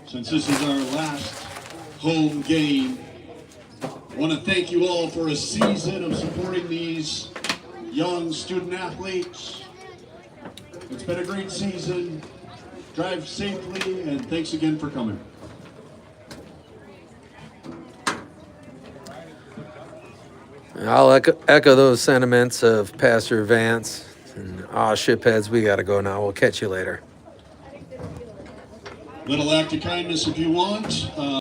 Since this is our last home game, I want to thank you all for a season of supporting these young student athletes. It's been a great season. Drive safely, and thanks again for coming. I'll echo those sentiments of Pastor Vance. And shipheads, we got to go now. We'll catch you later. Little act of kindness if you want.